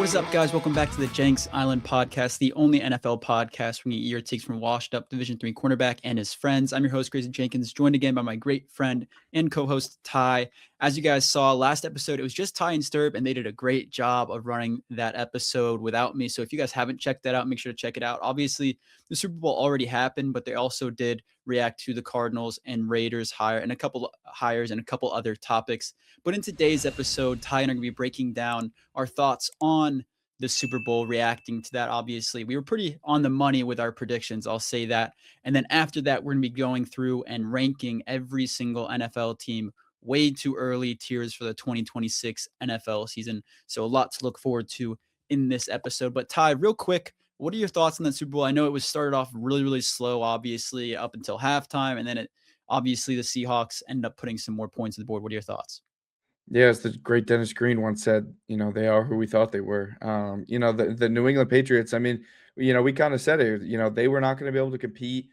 What is up, guys? Welcome back to the Jenks Island podcast, the only NFL podcast bringing your takes from washed-up Division III cornerback and his friends. I'm your host, Grayson Jenkins, joined again by my great friend and co-host, Ty. As you guys saw last episode, it was just Ty and STERB, and they did a great job of running that episode without me. So if you guys haven't checked that out, make sure to check it out. Obviously, the Super Bowl already happened, but they also did react to the Cardinals and Raiders hire and a couple hires and a couple other topics. But in today's episode, Ty and I are going to be breaking down our thoughts on the Super Bowl, reacting to that. Obviously, we were pretty on the money with our predictions, I'll say that. And then after that, we're going to be going through and ranking every single NFL team way too early, tiers for the 2026 NFL season. So a lot to look forward to in this episode. But Ty, real quick, what are your thoughts on that Super Bowl? I know it was started off really, really slow, obviously, up until halftime. And then obviously the Seahawks ended up putting some more points on the board. What are your thoughts? Yeah, as the great Dennis Green once said, they are who we thought they were. The New England Patriots, I mean, we kind of said it, they were not going to be able to compete,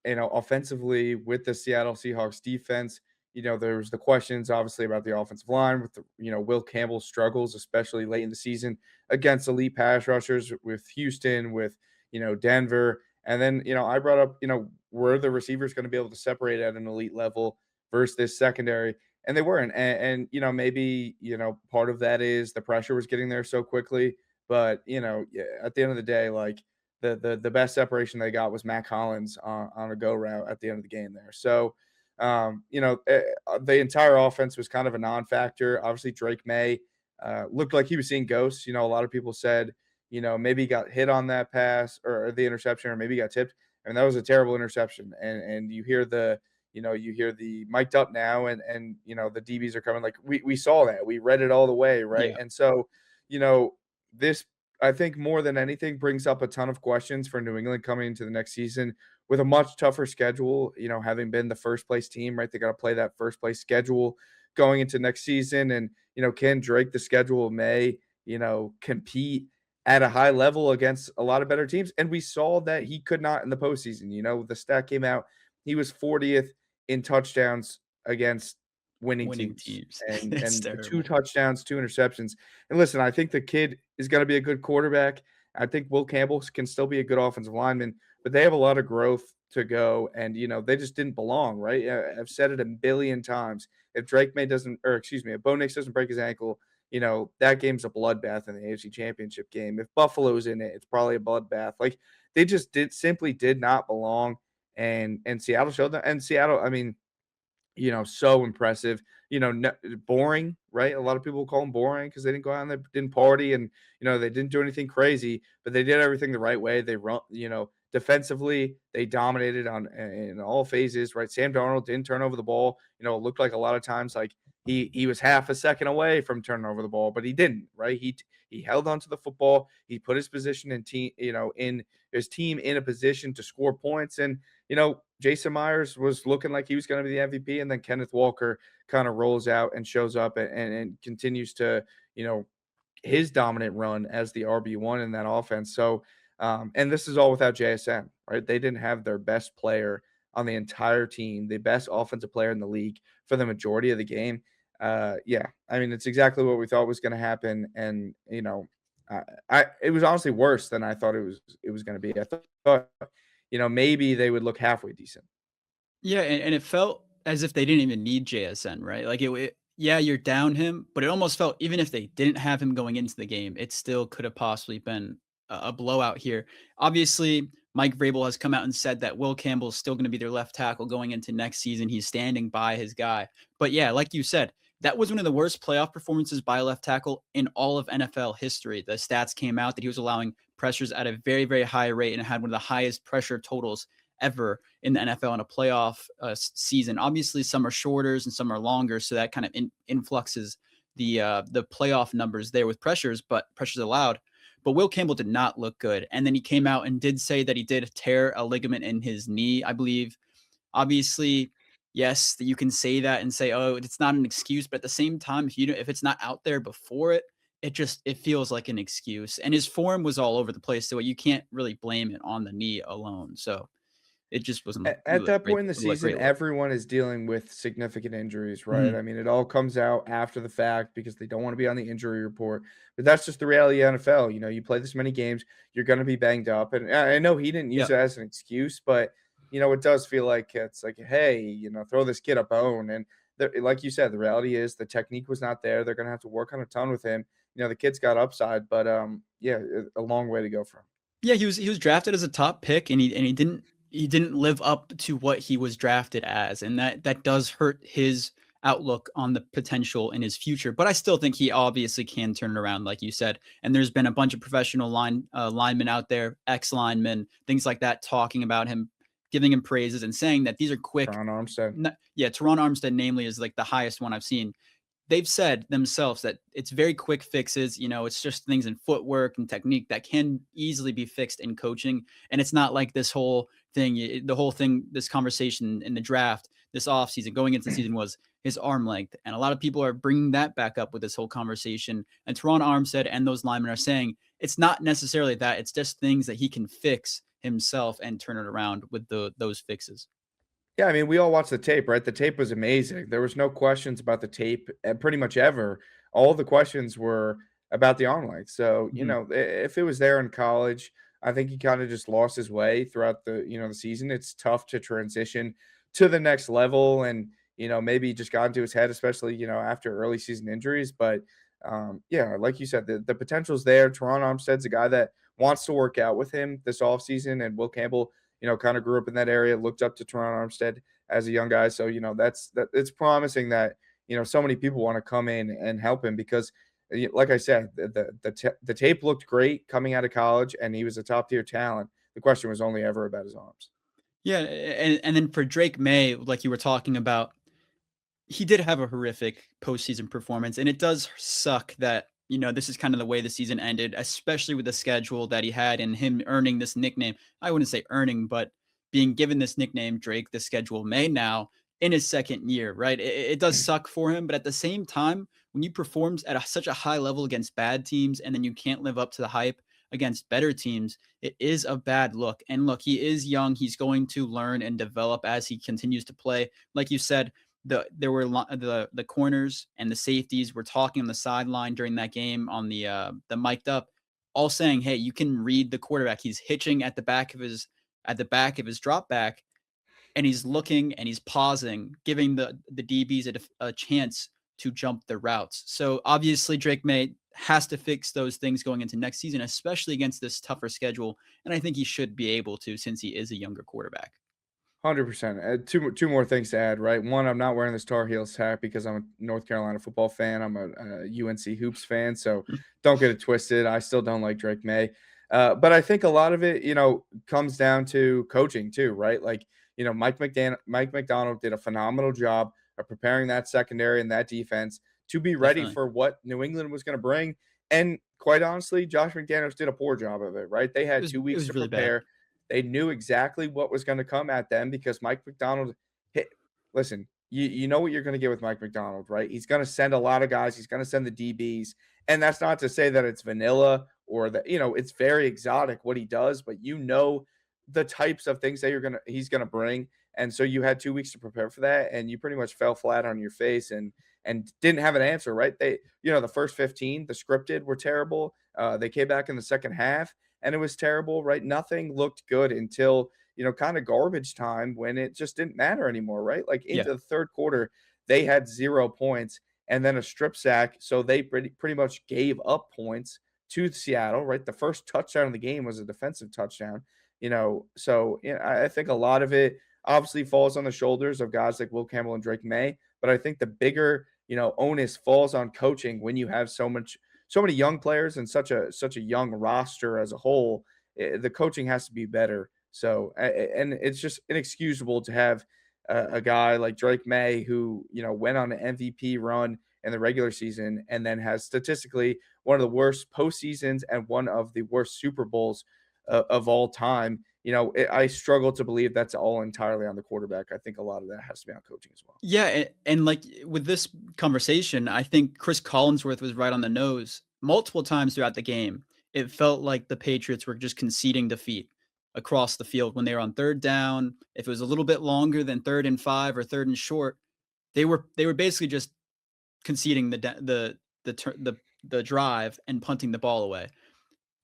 offensively with the Seattle Seahawks defense. There was the questions obviously about the offensive line with the, Will Campbell's struggles, especially late in the season against elite pass rushers with Houston, with, Denver. And then, I brought up, were the receivers going to be able to separate at an elite level versus this secondary? And they weren't. And maybe, part of that is the pressure was getting there so quickly. But, yeah, at the end of the day, like the best separation they got was Matt Collins on a go route at the end of the game there. So, the entire offense was kind of a non-factor. Obviously, Drake Maye looked like he was seeing ghosts. A lot of people said, maybe he got hit on that pass or the interception, or maybe he got tipped. And that was a terrible interception. And you hear the mic'd up now, and the DBs are coming. Like we saw that, we read it all the way, right? Yeah. And so, this, I think, more than anything brings up a ton of questions for New England coming into the next season with a much tougher schedule, having been the first place team, right? They got to play that first place schedule going into next season. And, can Drake, the schedule may, compete at a high level against a lot of better teams? And we saw that he could not in the postseason. The stat came out, he was 40th in touchdowns against winning teams, and It's 2 terrible. touchdowns, 2 interceptions. And listen, I think the kid is going to be a good quarterback. I think Will Campbell can still be a good offensive lineman, but they have a lot of growth to go, and they just didn't belong, right? I've said it a billion times. If Drake May doesn't, or excuse me, if Bo Nix doesn't break his ankle, that game's a bloodbath in the AFC Championship game. If Buffalo's in it, it's probably a bloodbath. Like they just simply did not belong, and Seattle showed that. And Seattle, I mean, so impressive. Boring, right? A lot of people call them boring because they didn't go out and they didn't party, and they didn't do anything crazy, but they did everything the right way. They run, defensively, they dominated in all phases, right? Sam Darnold didn't turn over the ball. It looked like a lot of times like he was half a second away from turning over the ball, but he didn't, right? He held on to the football. He put his position in in his team in a position to score points. And Jason Myers was looking like he was going to be the MVP, and then Kenneth Walker kind of rolls out and shows up and continues to, his dominant run as the RB1 in that offense. So, and this is all without JSN, right? They didn't have their best player on the entire team, the best offensive player in the league for the majority of the game. Yeah, I mean, it's exactly what we thought was going to happen. And, it was honestly worse than I thought it was going to be. I thought, maybe they would look halfway decent. Yeah, and it felt as if they didn't even need JSN, right? Like yeah, you're down him, but it almost felt even if they didn't have him going into the game, it still could have possibly been a blowout here. Obviously, Mike Vrabel has come out and said that Will Campbell is still going to be their left tackle going into next season. He's standing by his guy. But yeah, like you said, that was one of the worst playoff performances by a left tackle in all of NFL history. The stats came out that he was allowing pressures at a very, very high rate and had one of the highest pressure totals ever in the NFL in a playoff season. Obviously, some are shorter and some are longer, so that kind of influxes the playoff numbers there with pressures allowed. But Will Campbell did not look good, and then he came out and did say that he did tear a ligament in his knee, I believe. Obviously, yes, that you can say that and say, oh, it's not an excuse, but at the same time, if it's not out there before it feels like an excuse. And his form was all over the place, so you can't really blame it on the knee alone. So it just wasn't At that point in the a season, great look. everyone is dealing with significant injuries, right? Mhm. I mean, it all comes out after the fact because they don't want to be on the injury report. But that's just the reality of NFL. You know, you play this many games, you're going to be banged up. And I know he didn't use Yeah. it as an excuse, but it does feel like it's like, hey, throw this kid a bone. And like you said, the reality is the technique was not there. They're going to have to work on a ton with him. The kid's got upside, but yeah, a long way to go for him. Yeah, he was drafted as a top pick, and he didn't live up to what he was drafted as, and that does hurt his outlook on the potential in his future. But I still think he obviously can turn it around, like you said. And there's been a bunch of professional linemen out there, ex linemen, things like that, talking about him, giving him praises, and saying that these are quick. Ron Armstead. Yeah, Teron Armstead, namely, is like the highest one I've seen. They've said themselves that it's very quick fixes. It's just things in footwork and technique that can easily be fixed in coaching. And it's not like this whole thing, the whole thing, this conversation in the draft, this offseason, going into the season was his arm length. And a lot of people are bringing that back up with this whole conversation. And Teron Armstead and those linemen are saying it's not necessarily that, it's just things that he can fix himself and turn it around with those fixes. Yeah, I mean, we all watched the tape, right? The tape was amazing. There was no questions about the tape, pretty much ever. All the questions were about the arm length. So, Mhm. if it was there in college, I think he kind of just lost his way throughout the season. It's tough to transition to the next level, and maybe he just got into his head, especially after early season injuries. But yeah, like you said, the potential's there. Teron Armstead's a guy that wants to work out with him this offseason, and Will Campbell kind of grew up in that area, looked up to Teron Armstead as a young guy. So, that it's promising that, so many people want to come in and help him because, like I said, the tape looked great coming out of college and he was a top tier talent. The question was only ever about his arms. Yeah. And then for Drake May, like you were talking about, he did have a horrific postseason performance, and it does suck that this is kind of the way the season ended, especially with the schedule that he had and him earning this nickname. I wouldn't say earning, but being given this nickname, Drake, the schedule May now in his second year, right? It does suck for him, but at the same time, when you perform at such a high level against bad teams, and then you can't live up to the hype against better teams, it is a bad look. And look, he is young; he's going to learn and develop as he continues to play. Like you said, there were the corners and the safeties were talking on the sideline during that game on the mic'd up, all saying, "Hey, you can read the quarterback. He's hitching at the back of his drop back, and he's looking and he's pausing, giving the DBs a chance to jump the routes." So obviously, Drake May has to fix those things going into next season, especially against this tougher schedule. And I think he should be able to, since he is a younger quarterback. 100%. Two more things to add, right? One, I'm not wearing this Tar Heels hat because I'm a North Carolina football fan. I'm a UNC hoops fan, so don't get it twisted. I still don't like Drake May, but I think a lot of it, comes down to coaching too, right? Like Mike McDonald did a phenomenal job of preparing that secondary and that defense to be ready Definitely, for what New England was going to bring. And quite honestly, Josh McDaniels did a poor job of it, right? They it had was 2 weeks to really bad. prepare. They knew exactly what was going to come at them because Mike McDonald hit. Listen, you know what you're going to get with Mike McDonald, right? He's going to send a lot of guys. He's going to send the DBs, and that's not to say that it's vanilla or that it's very exotic what he does, but the types of things that he's gonna bring, and so you had 2 weeks to prepare for that, and you pretty much fell flat on your face and didn't have an answer, right? The first 15, the scripted were terrible. They came back in the second half and it was terrible, right? Nothing looked good until, kind of garbage time when it just didn't matter anymore, right? Like Yeah. into the third quarter, they had 0 points and then a strip sack. So they pretty much gave up points to Seattle, right? The first touchdown of the game was a defensive touchdown, So I think a lot of it obviously falls on the shoulders of guys like Will Campbell and Drake May. But I think the bigger, onus falls on coaching when you have so many young players and such a young roster as a whole. The coaching has to be better. So and it's just inexcusable to have a guy like Drake May who went on an MVP run in the regular season and then has statistically one of the worst postseasons and one of the worst Super Bowls of all time. I struggle to believe that's all entirely on the quarterback. I think a lot of that has to be on coaching as well. Yeah, and like with this conversation, I think Chris Collinsworth was right on the nose multiple times throughout the game. It felt like the Patriots were just conceding defeat across the field when they were on third down. If it was a little bit longer than 3rd and 5 or 3rd and short, they were basically just conceding the drive and punting the ball away.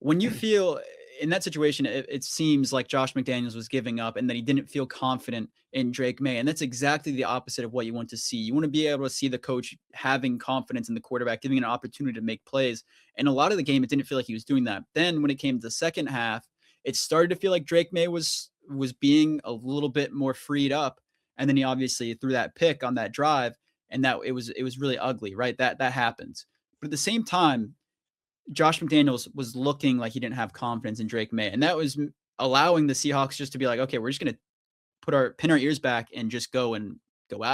When you feel in that situation, it seems like Josh McDaniels was giving up and that he didn't feel confident in Drake Maye. And that's exactly the opposite of what you want to see. You want to be able to see the coach having confidence in the quarterback, giving an opportunity to make plays. And a lot of the game, it didn't feel like he was doing that. Then when it came to the second half, it started to feel like Drake Maye was being a little bit more freed up. And then he obviously threw that pick on that drive, and that it was really ugly, right? That happens. But at the same time, Josh McDaniels was looking like he didn't have confidence in Drake Maye, and that was allowing the Seahawks just to be like, okay, we're just going to pin our ears back and just go at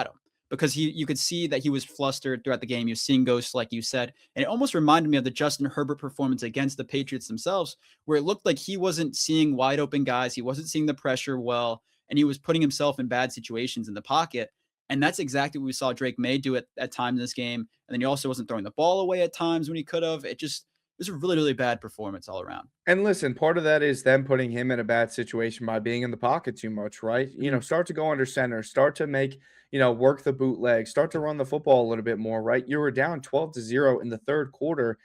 him, because you could see that he was flustered throughout the game. He was seeing ghosts, like you said, and it almost reminded me of the Justin Herbert performance against the Patriots themselves, where it looked like he wasn't seeing wide open guys, he wasn't seeing the pressure well, and he was putting himself in bad situations in the pocket. And that's exactly what we saw Drake Maye do at times in this game. And then he also wasn't throwing the ball away at times when he could have. It was a really, really bad performance all around. And listen, part of that is them putting him in a bad situation by being in the pocket too much, right? Mhm. Start to go under center, start to make, work the bootleg, start to run the football a little bit more, right? You were down 12-0 in the third quarter.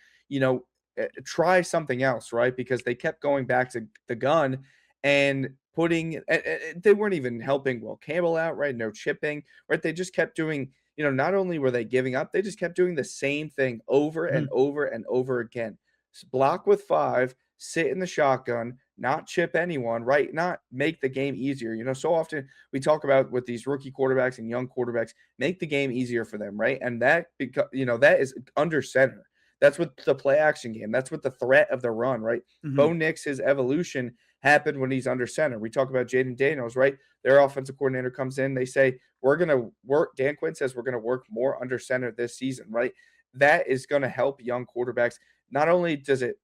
Try something else, right? Because they kept going back to the gun and they weren't even helping Will Campbell out, right? No chipping, right? They just kept doing, not only were they giving up, they just kept doing the same thing over and Mhm. over and over again. Block with 5, sit in the shotgun, not chip anyone, right? Not make the game easier. So often we talk about with these rookie quarterbacks and young quarterbacks, make the game easier for them, right? And that is under center. That's what the play action game. That's what the threat of the run, right? Bo Mhm. Nix, his evolution happened when he's under center. We talk about Jaden Daniels, right? Their offensive coordinator comes in. They say, we're going to work. Dan Quinn says, we're going to work more under center this season, right? That is going to help young quarterbacks. Not only does it,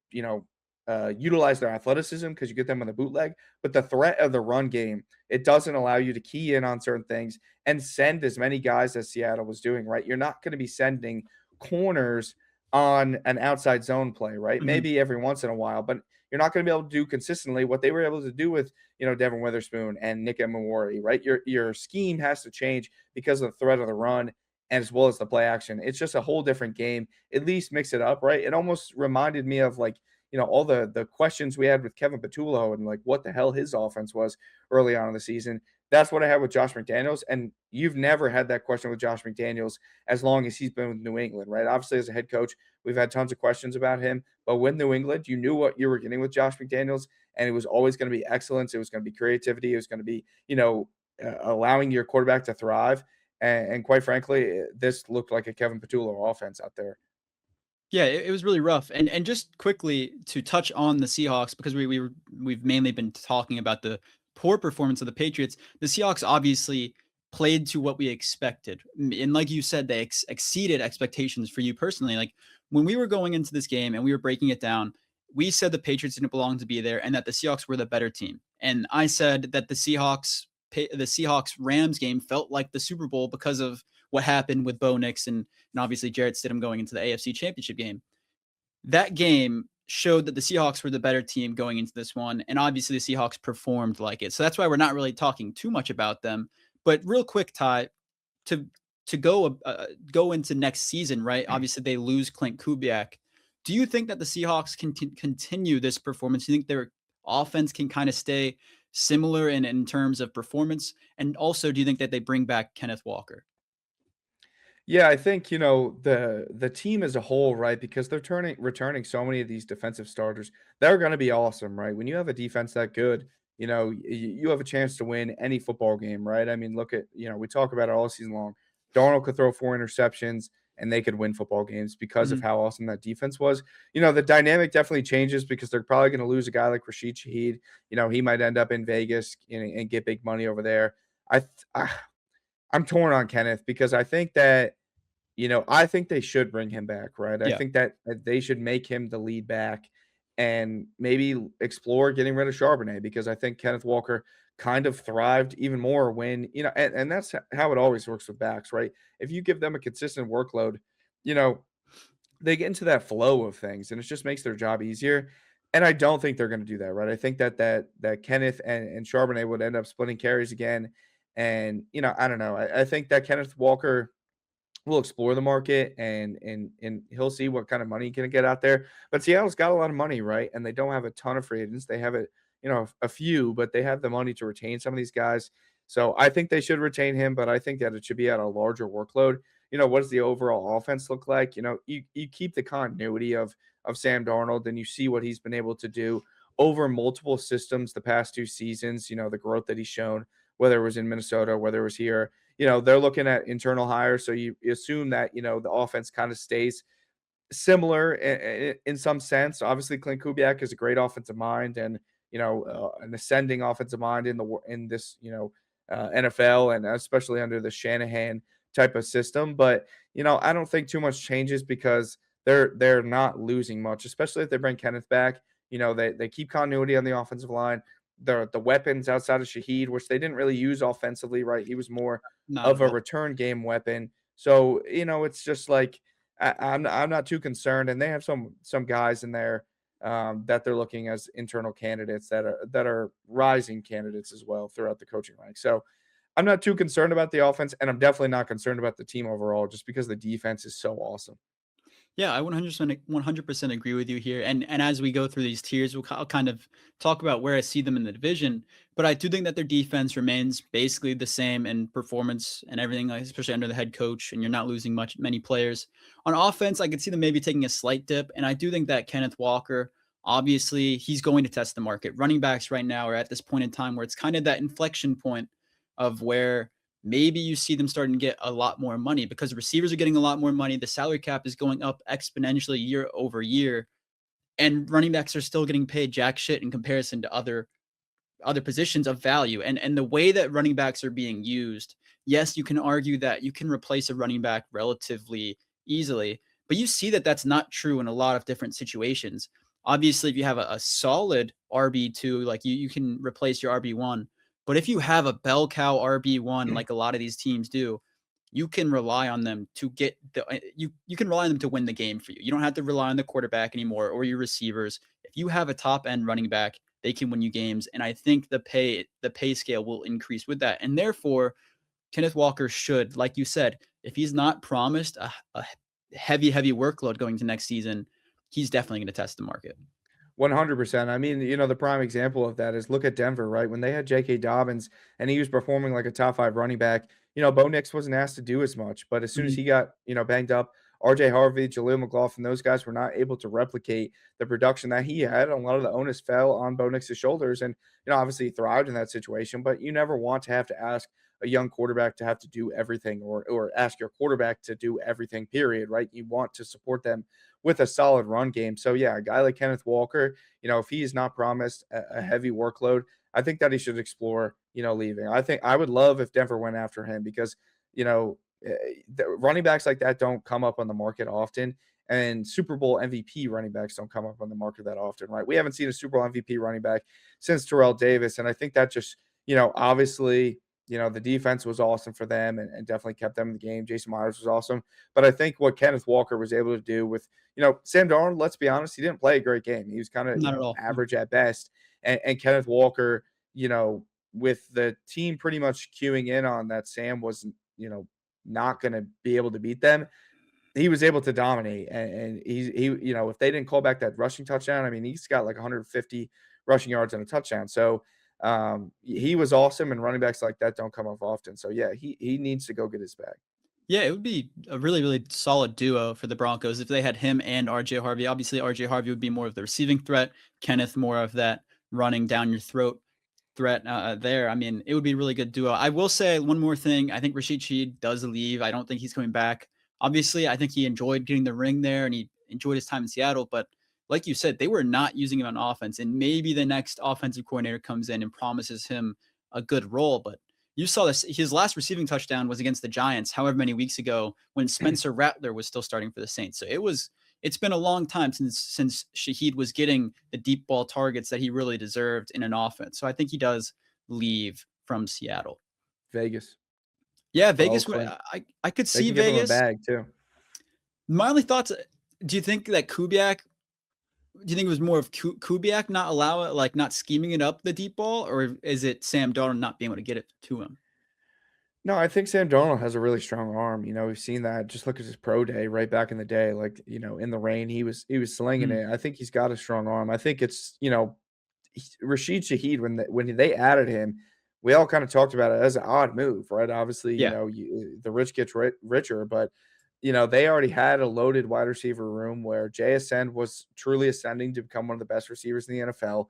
utilize their athleticism because you get them on the bootleg, but the threat of the run game, it doesn't allow you to key in on certain things and send as many guys as Seattle was doing, right? You're not going to be sending corners on an outside zone play, right? Mhm. Maybe every once in a while, but you're not going to be able to do consistently what they were able to do with, Devin Witherspoon and Nick Emmanwori, right? Your scheme has to change because of the threat of the run as well as the play action. It's just a whole different game. At least mix it up, right? It almost reminded me of like, all the questions we had with Kevin Patullo and like what the hell his offense was early on in the season. That's what I had with Josh McDaniels. And you've never had that question with Josh McDaniels as long as he's been with New England, right? Obviously, as a head coach, we've had tons of questions about him. But with New England, you knew what you were getting with Josh McDaniels, and it was always going to be excellence. It was going to be creativity. It was going to be, allowing your quarterback to thrive. And quite frankly, this looked like a Kevin Patullo offense out there. Yeah, it was really rough. And just quickly to touch on the Seahawks, because we've mainly been talking about the poor performance of the Patriots. The Seahawks obviously played to what we expected, and like you said, they exceeded expectations for you personally. Like when we were going into this game and we were breaking it down, we said the Patriots didn't belong to be there, and that the Seahawks were the better team. And I said that the Seahawks Rams game felt like the Super Bowl because of what happened with Bo Nix and obviously Jarrett Stidham going into the AFC Championship game. That game showed that the Seahawks were the better team going into this one, and obviously the Seahawks performed like it. So that's why we're not really talking too much about them. But real quick, Ty, to go into next season, right? Obviously they lose Clint Kubiak. Do you think that the Seahawks can continue this performance? Do you think their offense can kind of stay similar in terms of performance? And also, do you think that they bring back Kenneth Walker? Yeah, I think, the team as a whole, right? Because they're returning so many of these defensive starters. They're going to be awesome, right? When you have a defense that good, you have a chance to win any football game, right? I mean, look at, we talk about it all season long. Darnold could throw 4 interceptions and they could win football games because of Mhm. how awesome that defense was. The dynamic definitely changes because they're probably going to lose a guy like Rashid Shaheed. He might end up in Vegas and get big money over there. I, th- I I'm torn on Kenneth because I think they should bring him back, right? I Yeah. think that they should make him the lead back and maybe explore getting rid of Charbonnet because I think Kenneth Walker kind of thrived even more when, and that's how it always works with backs, right? If you give them a consistent workload, you know, they get into that flow of things and it just makes their job easier. And I don't think they're gonna do that, right? I think that Kenneth and Charbonnet would end up splitting carries again. And, I don't know. I think that Kenneth Walker will explore the market and he'll see what kind of money he can get out there. But Seattle's got a lot of money, right? And they don't have a ton of free agents. They have a few, but they have the money to retain some of these guys. So I think they should retain him, but I think that it should be at a larger workload. What does the overall offense look like? You keep the continuity of Sam Darnold and you see what he's been able to do over multiple systems the past 2 seasons, the growth that he's shown, whether it was in Minnesota, whether it was here. They're looking at internal hires. So you assume that, the offense kind of stays similar in some sense. Obviously, Clint Kubiak is a great offensive mind and, an ascending offensive mind in this, NFL and especially under the Shanahan type of system. But, I don't think too much changes because they're not losing much, especially if they bring Kenneth back. They keep continuity on the offensive line. The weapons outside of Shaheed, which they didn't really use offensively, right? He was more Not of at a all. return game weapon. So, it's just like I'm not too concerned, and they have some guys in there that they're looking as internal candidates that are rising candidates as well throughout the coaching ranks. So I'm not too concerned about the offense, and I'm definitely not concerned about the team overall, just because the defense is so awesome. Yeah, I 100% agree with you here. And as we go through these tiers, I'll kind of talk about where I see them in the division. But I do think that their defense remains basically the same in performance and everything, like, especially under the head coach, and you're not losing many players. On offense, I could see them maybe taking a slight dip, and I do think that Kenneth Walker, obviously, he's going to test the market. Running backs right now are at this point in time where it's kind of that inflection point of where maybe you see them starting to get a lot more money because receivers are getting a lot more money. The salary cap is going up exponentially year over year, and running backs are still getting paid jack shit in comparison to other positions of value. And the way that running backs are being used, yes, you can argue that you can replace a running back relatively easily, but you see that that's not true in a lot of different situations. Obviously, if you have a solid RB2, like you can replace your RB1. But if you have a bell cow RB1, like a lot of these teams do, you can rely on them to get you can rely on them to win the game for you. You don't have to rely on the quarterback anymore or your receivers. If you have a top end running back, they can win you games. And I think the pay scale will increase with that. And therefore, Kenneth Walker should, like you said, if he's not promised a heavy workload going to next season, he's definitely going to test the market. 100%. I mean, the prime example of that is look at Denver, right? When they had J.K. Dobbins and he was performing like a top 5 running back, Bo Nix wasn't asked to do as much. But as soon as Mhm. he got, banged up, RJ Harvey, Jaleel McLaughlin, those guys were not able to replicate the production that he had. A lot of the onus fell on Bo Nix's shoulders. And, obviously he thrived in that situation, but you never want to have to ask a young quarterback to have to do everything or ask your quarterback to do everything, period, right? You want to support them with a solid run game. So yeah, a guy like Kenneth Walker, if he is not promised a heavy workload, I think that he should explore, leaving. I think I would love if Denver went after him because, the running backs like that don't come up on the market often. And Super Bowl MVP running backs don't come up on the market that often, right? We haven't seen a Super Bowl MVP running back since Terrell Davis. And I think that just, obviously, the defense was awesome for them and definitely kept them in the game. Jason Myers was awesome. But I think what Kenneth Walker was able to do with, Sam Darnold, let's be honest, he didn't play a great game. He was kind of, Not at all. No. average at best. And Kenneth Walker, with the team pretty much queuing in on that Sam was, not going to be able to beat them, he was able to dominate. And if they didn't call back that rushing touchdown, I mean, he's got like 150 rushing yards and a touchdown. So he was awesome, and running backs like that don't come up often. So yeah, he needs to go get his bag. Yeah, it would be a really solid duo for the Broncos if they had him and RJ Harvey. Obviously, RJ Harvey would be more of the receiving threat, Kenneth more of that running down your throat threat there. I mean, it would be a really good duo. I will say one more thing. I think Rashid Shaheed does leave. I don't think he's coming back. Obviously, I think he enjoyed getting the ring there and he enjoyed his time in Seattle. But like you said, they were not using him on offense. And maybe the next offensive coordinator comes in and promises him a good role. But you saw this. His last receiving touchdown was against the Giants, however many weeks ago, when Spencer Rattler was still starting for the Saints. So it's been a long time since Shaheed was getting the deep ball targets that he really deserved in an offense. So I think he does leave from Seattle. Vegas Yeah, for Vegas. Oakland. I could They see can give him a Vegas. bag too. My only thoughts. Do you think that Kubiak do you think it was more of Kubiak not scheming it up the deep ball, or is it Sam Darnold not being able to get it to him? No, I think Sam Darnold has a really strong arm. We've seen that. Just look at his pro day right back in the day. Like, in the rain, he was slinging Mm, it. I think he's got a strong arm. I think it's, Rashid Shaheed when they added him, we all kind of talked about it as an odd move, right? Obviously, yeah, the rich gets richer, but they already had a loaded wide receiver room where JSN was truly ascending to become one of the best receivers in the NFL.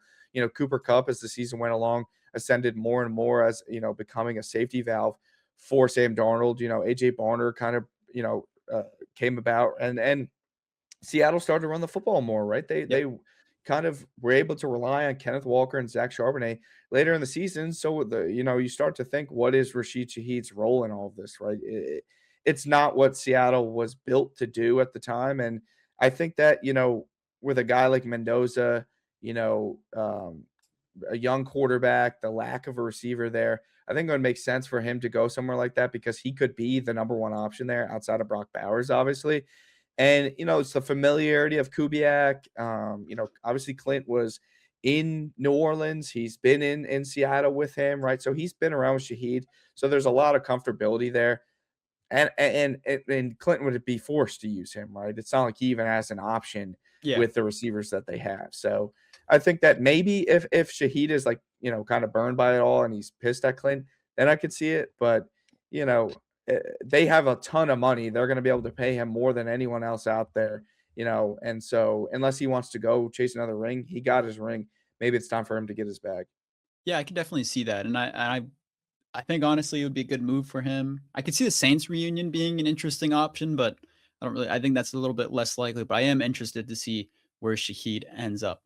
Cooper Kupp, as the season went along, ascended more and more as becoming a safety valve for Sam Darnold. AJ Barner kind of came about, and Seattle started to run the football more, right? They yep. they kind of were able to rely on Kenneth Walker and Zach Charbonnet later in the season. So you start to think, what is Rashid Shaheed's role in all of this, right? It's not what Seattle was built to do at the time, and I think that with a guy like Mendoza, you know, um, a young quarterback, the lack of a receiver there, I think it would make sense for him to go somewhere like that because he could be the number one option there outside of Brock Bowers, obviously. And, it's the familiarity of Kubiak. Obviously Clint was in New Orleans. He's been in Seattle with him, right? So he's been around with Shaheed. So there's a lot of comfortability there. And Clinton would be forced to use him, right? It's not like he even has an option Yeah. with the receivers that they have. So I think that maybe if Shaheed is like, kind of burned by it all and he's pissed at Clinton, then I could see it. But you know, they have a ton of money. They're going to be able to pay him more than anyone else out there. And so unless he wants to go chase another ring, he got his ring. Maybe it's time for him to get his bag. Yeah, I could definitely see that, and I think honestly it would be a good move for him. I could see the Saints reunion being an interesting option, but I think that's a little bit less likely, but I am interested to see where Shaheed ends up.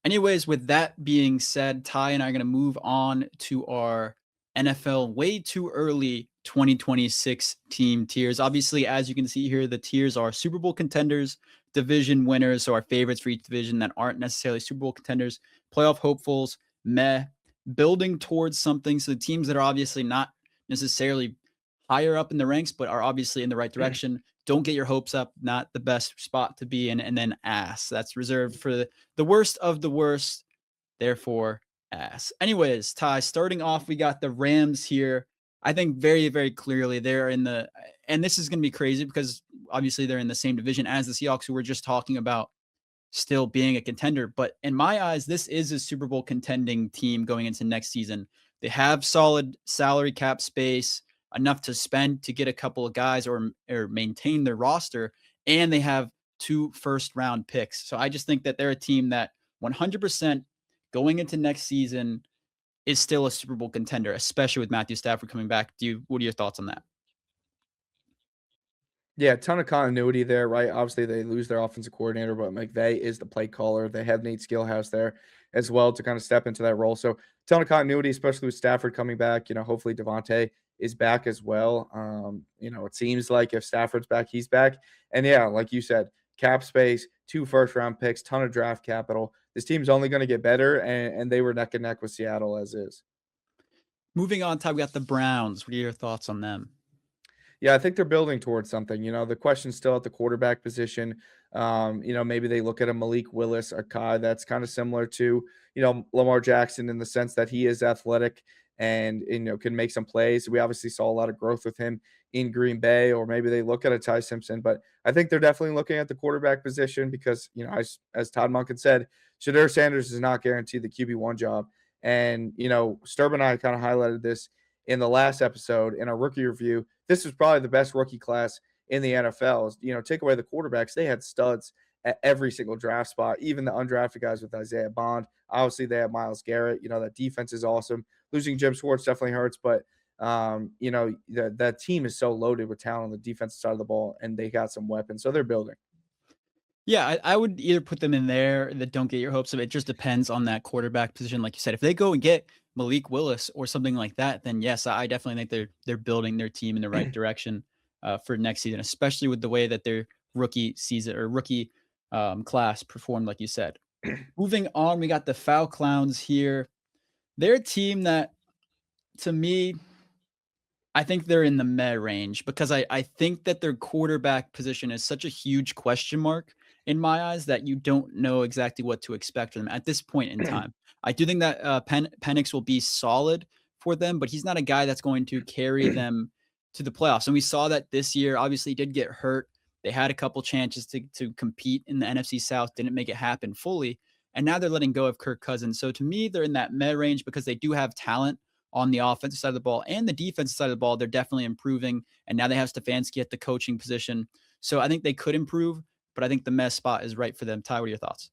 Anyways, with that being said, Ty and I are going to move on to our NFL way too early 2026 team tiers. Obviously, as you can see here, the tiers are Super Bowl contenders, division winners, so our favorites for each division that aren't necessarily Super Bowl contenders, playoff hopefuls, meh, building towards something. So the teams that are obviously not necessarily higher up in the ranks, but are obviously in the right direction. Don't get your hopes up, not the best spot to be in, and then ass. That's reserved for the worst of the worst, therefore ass. Anyways, Ty, starting off, we got the Rams here. I think very, very clearly they're in the, and this is going to be crazy because obviously they're in the same division as the Seahawks, who we're just talking about still being a contender. But in my eyes, this is a Super Bowl contending team going into next season. They have solid salary cap space, enough to spend to get a couple of guys or maintain their roster, and they have 2 first-round picks. So I just think that they're a team that 100% going into next season is still a Super Bowl contender, especially with Matthew Stafford coming back. What are your thoughts on that? Yeah, a ton of continuity there, right? Obviously, they lose their offensive coordinator, but McVay is the play caller. They have Nate Skillhouse there as well to kind of step into that role. So, ton of continuity, especially with Stafford coming back. Hopefully Devontae is back as well. It seems like if Stafford's back, he's back. And yeah, like you said, cap space, 2 first-round picks, ton of draft capital. This team's only going to get better, and they were neck and neck with Seattle as is. Moving on, Ty, we got the Browns. What are your thoughts on them? Yeah, I think they're building towards something. The question's still at the quarterback position. Maybe they look at a Malik Willis, a guy that's kind of similar to, Lamar Jackson in the sense that he is athletic and can make some plays. We obviously saw a lot of growth with him in Green Bay, or maybe they look at a Ty Simpson. But I think they're definitely looking at the quarterback position because, as Todd Monken said, Shadur Sanders is not guaranteed the QB1 job. And, Sturb and I kind of highlighted this in the last episode in our rookie review. This was probably the best rookie class in the NFL. Take away the quarterbacks, they had studs at every single draft spot, even the undrafted guys with Isaiah Bond. Obviously, they have Myles Garrett. That defense is awesome. Losing Jim Schwartz definitely hurts, but that team is so loaded with talent on the defensive side of the ball, and they got some weapons, so they're building. Yeah, I would either put them in there that don't get your hopes up. It just depends on that quarterback position. Like you said, if they go and get Malik Willis or something like that, then yes, I definitely think they're building their team in the right direction for next season, especially with the way that their rookie season or rookie class performed, like you said. Moving on, we got the Foul Clowns here. They're a team that, to me, I think they're in the meh range because I think that their quarterback position is such a huge question mark. in my eyes that you don't know exactly what to expect from them at this point in time. I do think that Penix will be solid for them, but he's not a guy that's going to carry them to the playoffs. And we saw that this year. Obviously, he did get hurt. They had a couple chances to compete in the NFC South, didn't make it happen fully. And now they're letting go of Kirk Cousins. So to me, they're in that meh range because they do have talent on the offensive side of the ball and the defensive side of the ball. They're definitely improving. And now they have Stefanski at the coaching position. So I think they could improve, but I think the mess spot is right for them. Ty, what are your thoughts?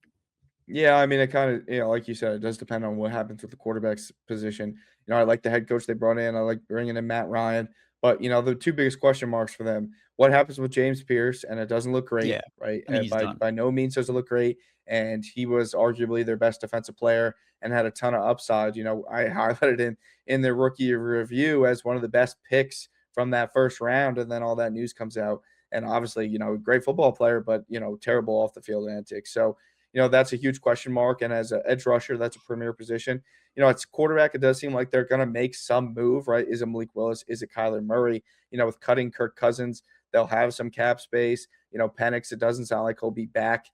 Yeah, I mean, it kind of, like you said, it does depend on what happens with the quarterback's position. I like the head coach they brought in. I like bringing in Matt Ryan. But, the two biggest question marks for them, what happens with James Pierce? And it doesn't look great, Yeah, right? I think he's By done. no means does it look great. And he was arguably their best defensive player and had a ton of upside. I highlighted him in the rookie review as one of the best picks from that first round. And then all that news comes out. And obviously, great football player, but, terrible off the field antics. So, that's a huge question mark. And as an edge rusher, that's a premier position. It's quarterback. It does seem like they're going to make some move, right? Is it Malik Willis? Is it Kyler Murray? With cutting Kirk Cousins, they'll have some cap space. Penix, it doesn't sound like he'll be back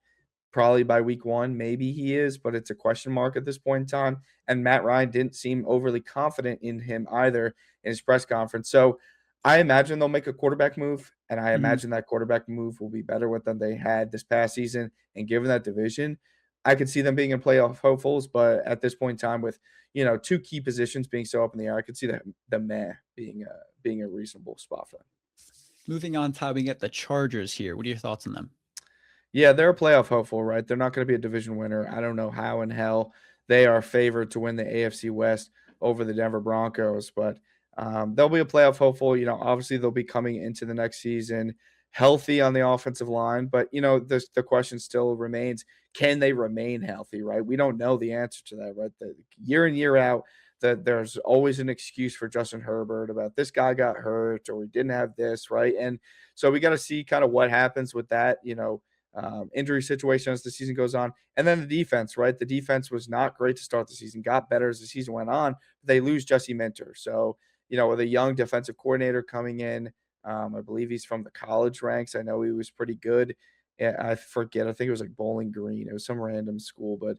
probably by week 1. Maybe he is, but it's a question mark at this point in time. And Matt Ryan didn't seem overly confident in him either in his press conference. So I imagine they'll make a quarterback move, and I Mhm. imagine that quarterback move will be better with than they had this past season. And given that division, I could see them being in playoff hopefuls. But at this point in time, with two key positions being so up in the air, I could see that the meh being a reasonable spot for them. Moving on, Ty, we get the Chargers here. What are your thoughts on them? Yeah, they're a playoff hopeful, right? They're not going to be a division winner. I don't know how in hell they are favored to win the AFC West over the Denver Broncos, but they'll be a playoff hopeful. Obviously they'll be coming into the next season healthy on the offensive line, but the question still remains: can they remain healthy? Right? We don't know the answer to that. Right? The year in year out, that there's always an excuse for Justin Herbert about this guy got hurt or we didn't have this, right? And so we got to see kind of what happens with that. Injury situation as the season goes on. And then the defense, right? The defense was not great to start the season, got better as the season went on. They lose Jesse Minter. So, with a young defensive coordinator coming in, I believe he's from the college ranks. I know he was pretty good. I forget. I think it was like Bowling Green. It was some random school, but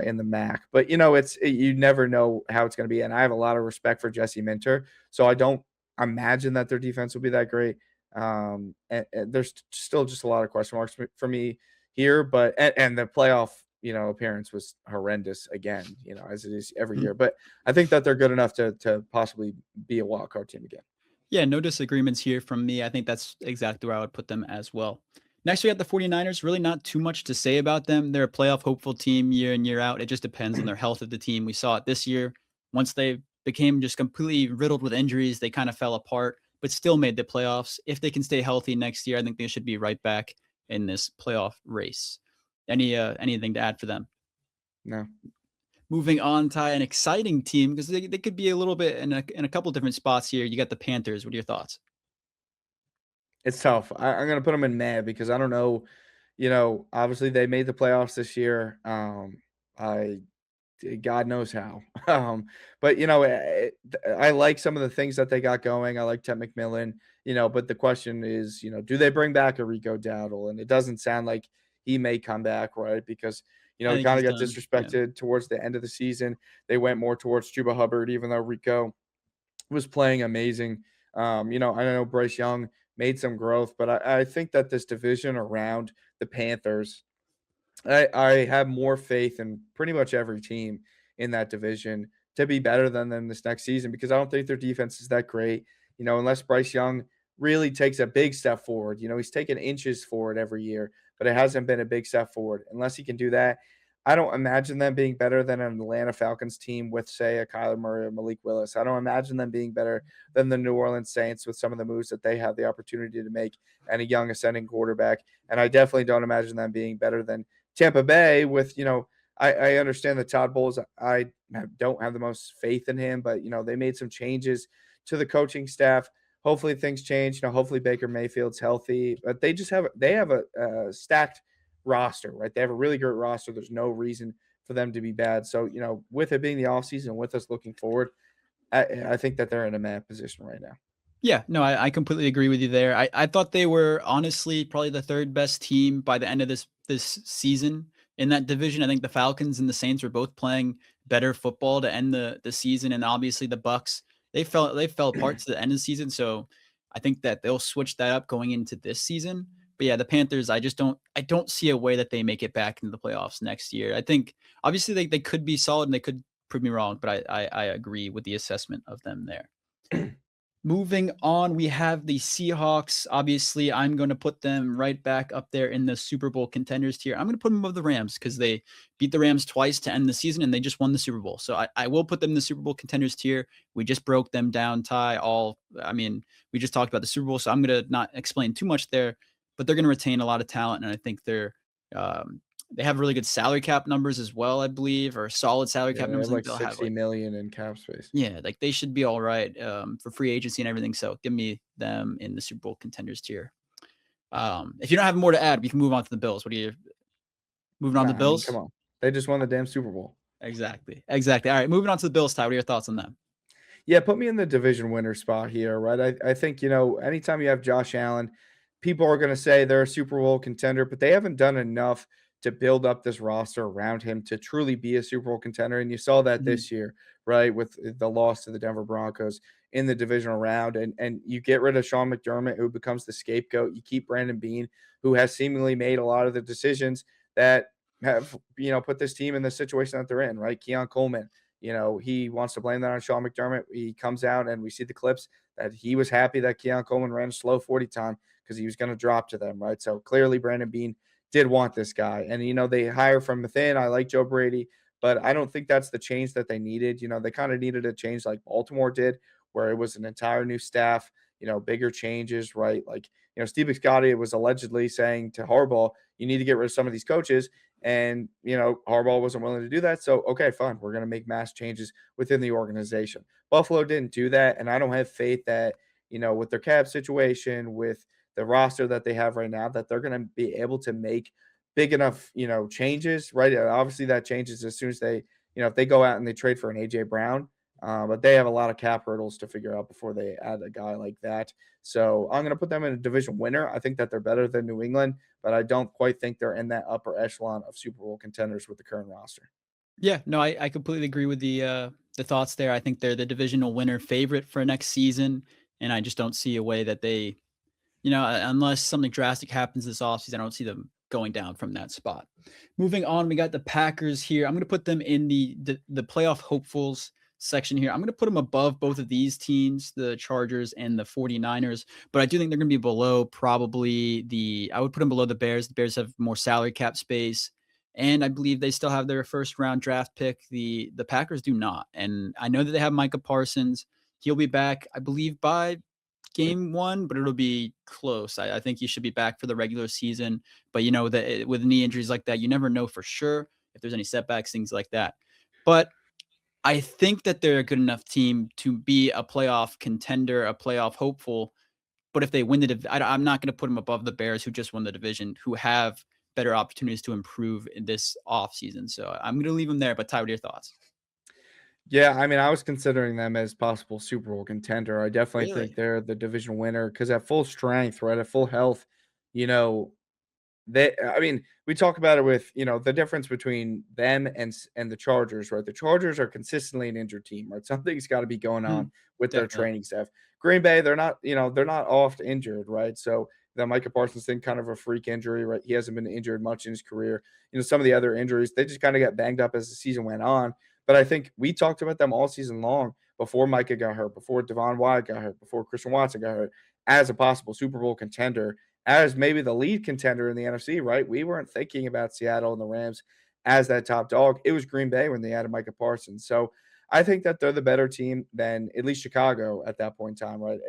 in the MAC. But, you never know how it's going to be. And I have a lot of respect for Jesse Minter. So I don't imagine that their defense will be that great. And there's still just a lot of question marks for me here, but and the playoff appearance was horrendous again, as it is every Mhm. year. But I think that they're good enough to possibly be a wild card team again. Yeah, no disagreements here from me. I think that's exactly where I would put them as well. Next, we got the 49ers. Really not too much to say about them. They're a playoff hopeful team year in, year out. It just depends on their health of the team. We saw it this year. Once they became just completely riddled with injuries, they kind of fell apart, but still made the playoffs. If they can stay healthy next year, I think they should be right back in this playoff race. Anything to add for them? No, Moving on, Ty, an exciting team because they could be a little bit in a couple different spots here. You got the Panthers. What are your thoughts? it's tough. I'm gonna put them in mad because I don't know. Obviously they made the playoffs this year. I God knows how. But I like some of the things that they got going. I like Ted McMillan, but the question is, do they bring back a Rico Dowdle? And it doesn't sound like he may come back, right? Because I he think kind he's of got done. Yeah. disrespected towards the end of the season. They went more towards Chuba Hubbard, even though Rico was playing amazing. I know Bryce Young made some growth, but I think that this division around the Panthers, I have more faith in pretty much every team in that division to be better than them this next season because I don't think their defense is that great. Unless Bryce Young really takes a big step forward. He's taken inches forward every year, but it hasn't been a big step forward. Unless he can do that, I don't imagine them being better than an Atlanta Falcons team with, say, a Kyler Murray or Malik Willis. I don't imagine them being better than the New Orleans Saints with some of the moves that they have the opportunity to make and a young ascending quarterback. And I definitely don't imagine them being better than Tampa Bay with, I understand that Todd Bowles, don't have the most faith in him, but, they made some changes to the coaching staff. Hopefully things change. Hopefully Baker Mayfield's healthy, but they have a stacked roster, right? They have a really great roster. There's no reason for them to be bad. So, with it being the offseason, with us looking forward, I think that they're in a mad position right now. Yeah, no, I completely agree with you there. I thought they were honestly probably the third best team by the end of this this season in that division. I think the Falcons and the Saints were both playing better football to end the season, and obviously the Bucks they fell apart to the end of the season. So I think that they'll switch that up going into this season. But yeah, the Panthers, I don't see a way that they make it back into the playoffs next year. I think obviously they could be solid and they could prove me wrong, but I agree with the assessment of them there. Moving on, we have the Seahawks. Obviously, I'm going to put them right back up there in the Super Bowl contenders tier. I'm going to put them above the Rams because they beat the Rams twice to end the season and they just won the Super Bowl. So I will put them in the Super Bowl contenders tier. We just broke them down, Ty. We just talked about the Super Bowl, so I'm going to not explain too much there, but they're going to retain a lot of talent, and I think they have really good salary cap numbers as well, I believe, or solid salary Yeah, cap they numbers. have I think like they'll have 60 million in cap space. yeah, like they should be all right for free agency and everything. So give me them in the Super Bowl contenders tier. If you don't have more to add, we can move on to the Bills. What are you moving on to Nah, the I mean, come Bills? on. They just won the damn Super Bowl. Exactly. All right, moving on to the Bills, Ty. What are your thoughts on them? Yeah, put me in the division winner spot here, right? I think, anytime you have Josh Allen, people are going to say they're a Super Bowl contender, but they haven't done enough to build up this roster around him to truly be a Super Bowl contender. And you saw that Mhm. this year, right? With the loss to the Denver Broncos in the divisional round. And you get rid of Sean McDermott, who becomes the scapegoat. You keep Brandon Beane, who has seemingly made a lot of the decisions that have, put this team in the situation that they're in, right? Keon Coleman, he wants to blame that on Sean McDermott. He comes out and we see the clips that he was happy that Keon Coleman ran a slow 40 time because he was going to drop to them, right? So clearly Brandon Beane did want this guy. And, they hire from within. I like Joe Brady, but I don't think that's the change that they needed. They kind of needed a change like Baltimore did, where it was an entire new staff, bigger changes, right? Like, Steve Bisciotti was allegedly saying to Harbaugh, you need to get rid of some of these coaches. And, Harbaugh wasn't willing to do that. So, okay, fine. We're going to make mass changes within the organization. Buffalo didn't do that. And I don't have faith that, with their cap situation, with the roster that they have right now, that they're going to be able to make big enough, changes, right? Obviously, that changes as soon as they, if they go out and they trade for an AJ Brown, but they have a lot of cap hurdles to figure out before they add a guy like that. So I'm going to put them in a division winner. I think that they're better than New England, but I don't quite think they're in that upper echelon of Super Bowl contenders with the current roster. Yeah, no, I completely agree with the thoughts there. I think they're the divisional winner favorite for next season, and I just don't see a way that they unless something drastic happens this offseason, I don't see them going down from that spot. Moving on, we got the Packers here. I'm going to put them in the playoff hopefuls section here. I'm going to put them above both of these teams, the Chargers and the 49ers, but I do think they're going to be below I would put them below the Bears. The Bears have more salary cap space, and I believe they still have their first round draft pick. The Packers do not. And I know that they have Micah Parsons. He'll be back, I believe, by game one, but it'll be close. I think he should be back for the regular season. But that with knee injuries like that, you never know for sure if there's any setbacks, things like that. But I think that they're a good enough team to be a playoff contender, a playoff hopeful. But if they win I'm not going to put them above the Bears, who just won the division, who have better opportunities to improve in this offseason. So I'm going to leave them there. But Ty, what are your thoughts? Yeah, I mean, I was considering them as possible Super Bowl contender. I definitely think Really? they're the division winner because at full strength, right, at full health, you know, I mean, we talk about it with, the difference between them and the Chargers, right? The Chargers are consistently an injured team, right? Something's got to be going Mhm. on with their Definitely. training staff. Green Bay, they're not oft injured, right? So the Micah Parsons thing, kind of a freak injury, right? He hasn't been injured much in his career. Some of the other injuries, they just kind of got banged up as the season went on. But I think we talked about them all season long before Micah got hurt, before Devon Wyatt got hurt, before Christian Watson got hurt, as a possible Super Bowl contender, as maybe the lead contender in the NFC, right? We weren't thinking about Seattle and the Rams as that top dog. It was Green Bay when they added Micah Parsons. So I think that they're the better team than at least Chicago at that point in time, right?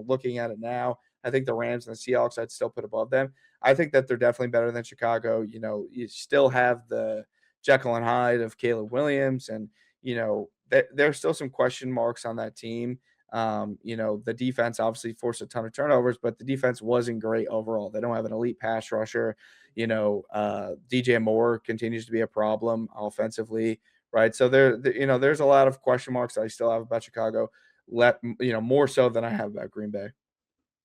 Looking at it now, I think the Rams and the Seahawks I'd still put above them. I think that they're definitely better than Chicago. You still have the Jekyll and Hyde of Caleb Williams, and there's still some question marks on that team. The defense obviously forced a ton of turnovers, but the defense wasn't great overall. They don't have an elite pass rusher. DJ Moore continues to be a problem offensively, right? So there's a lot of question marks that I still have about Chicago. More so than I have about Green Bay.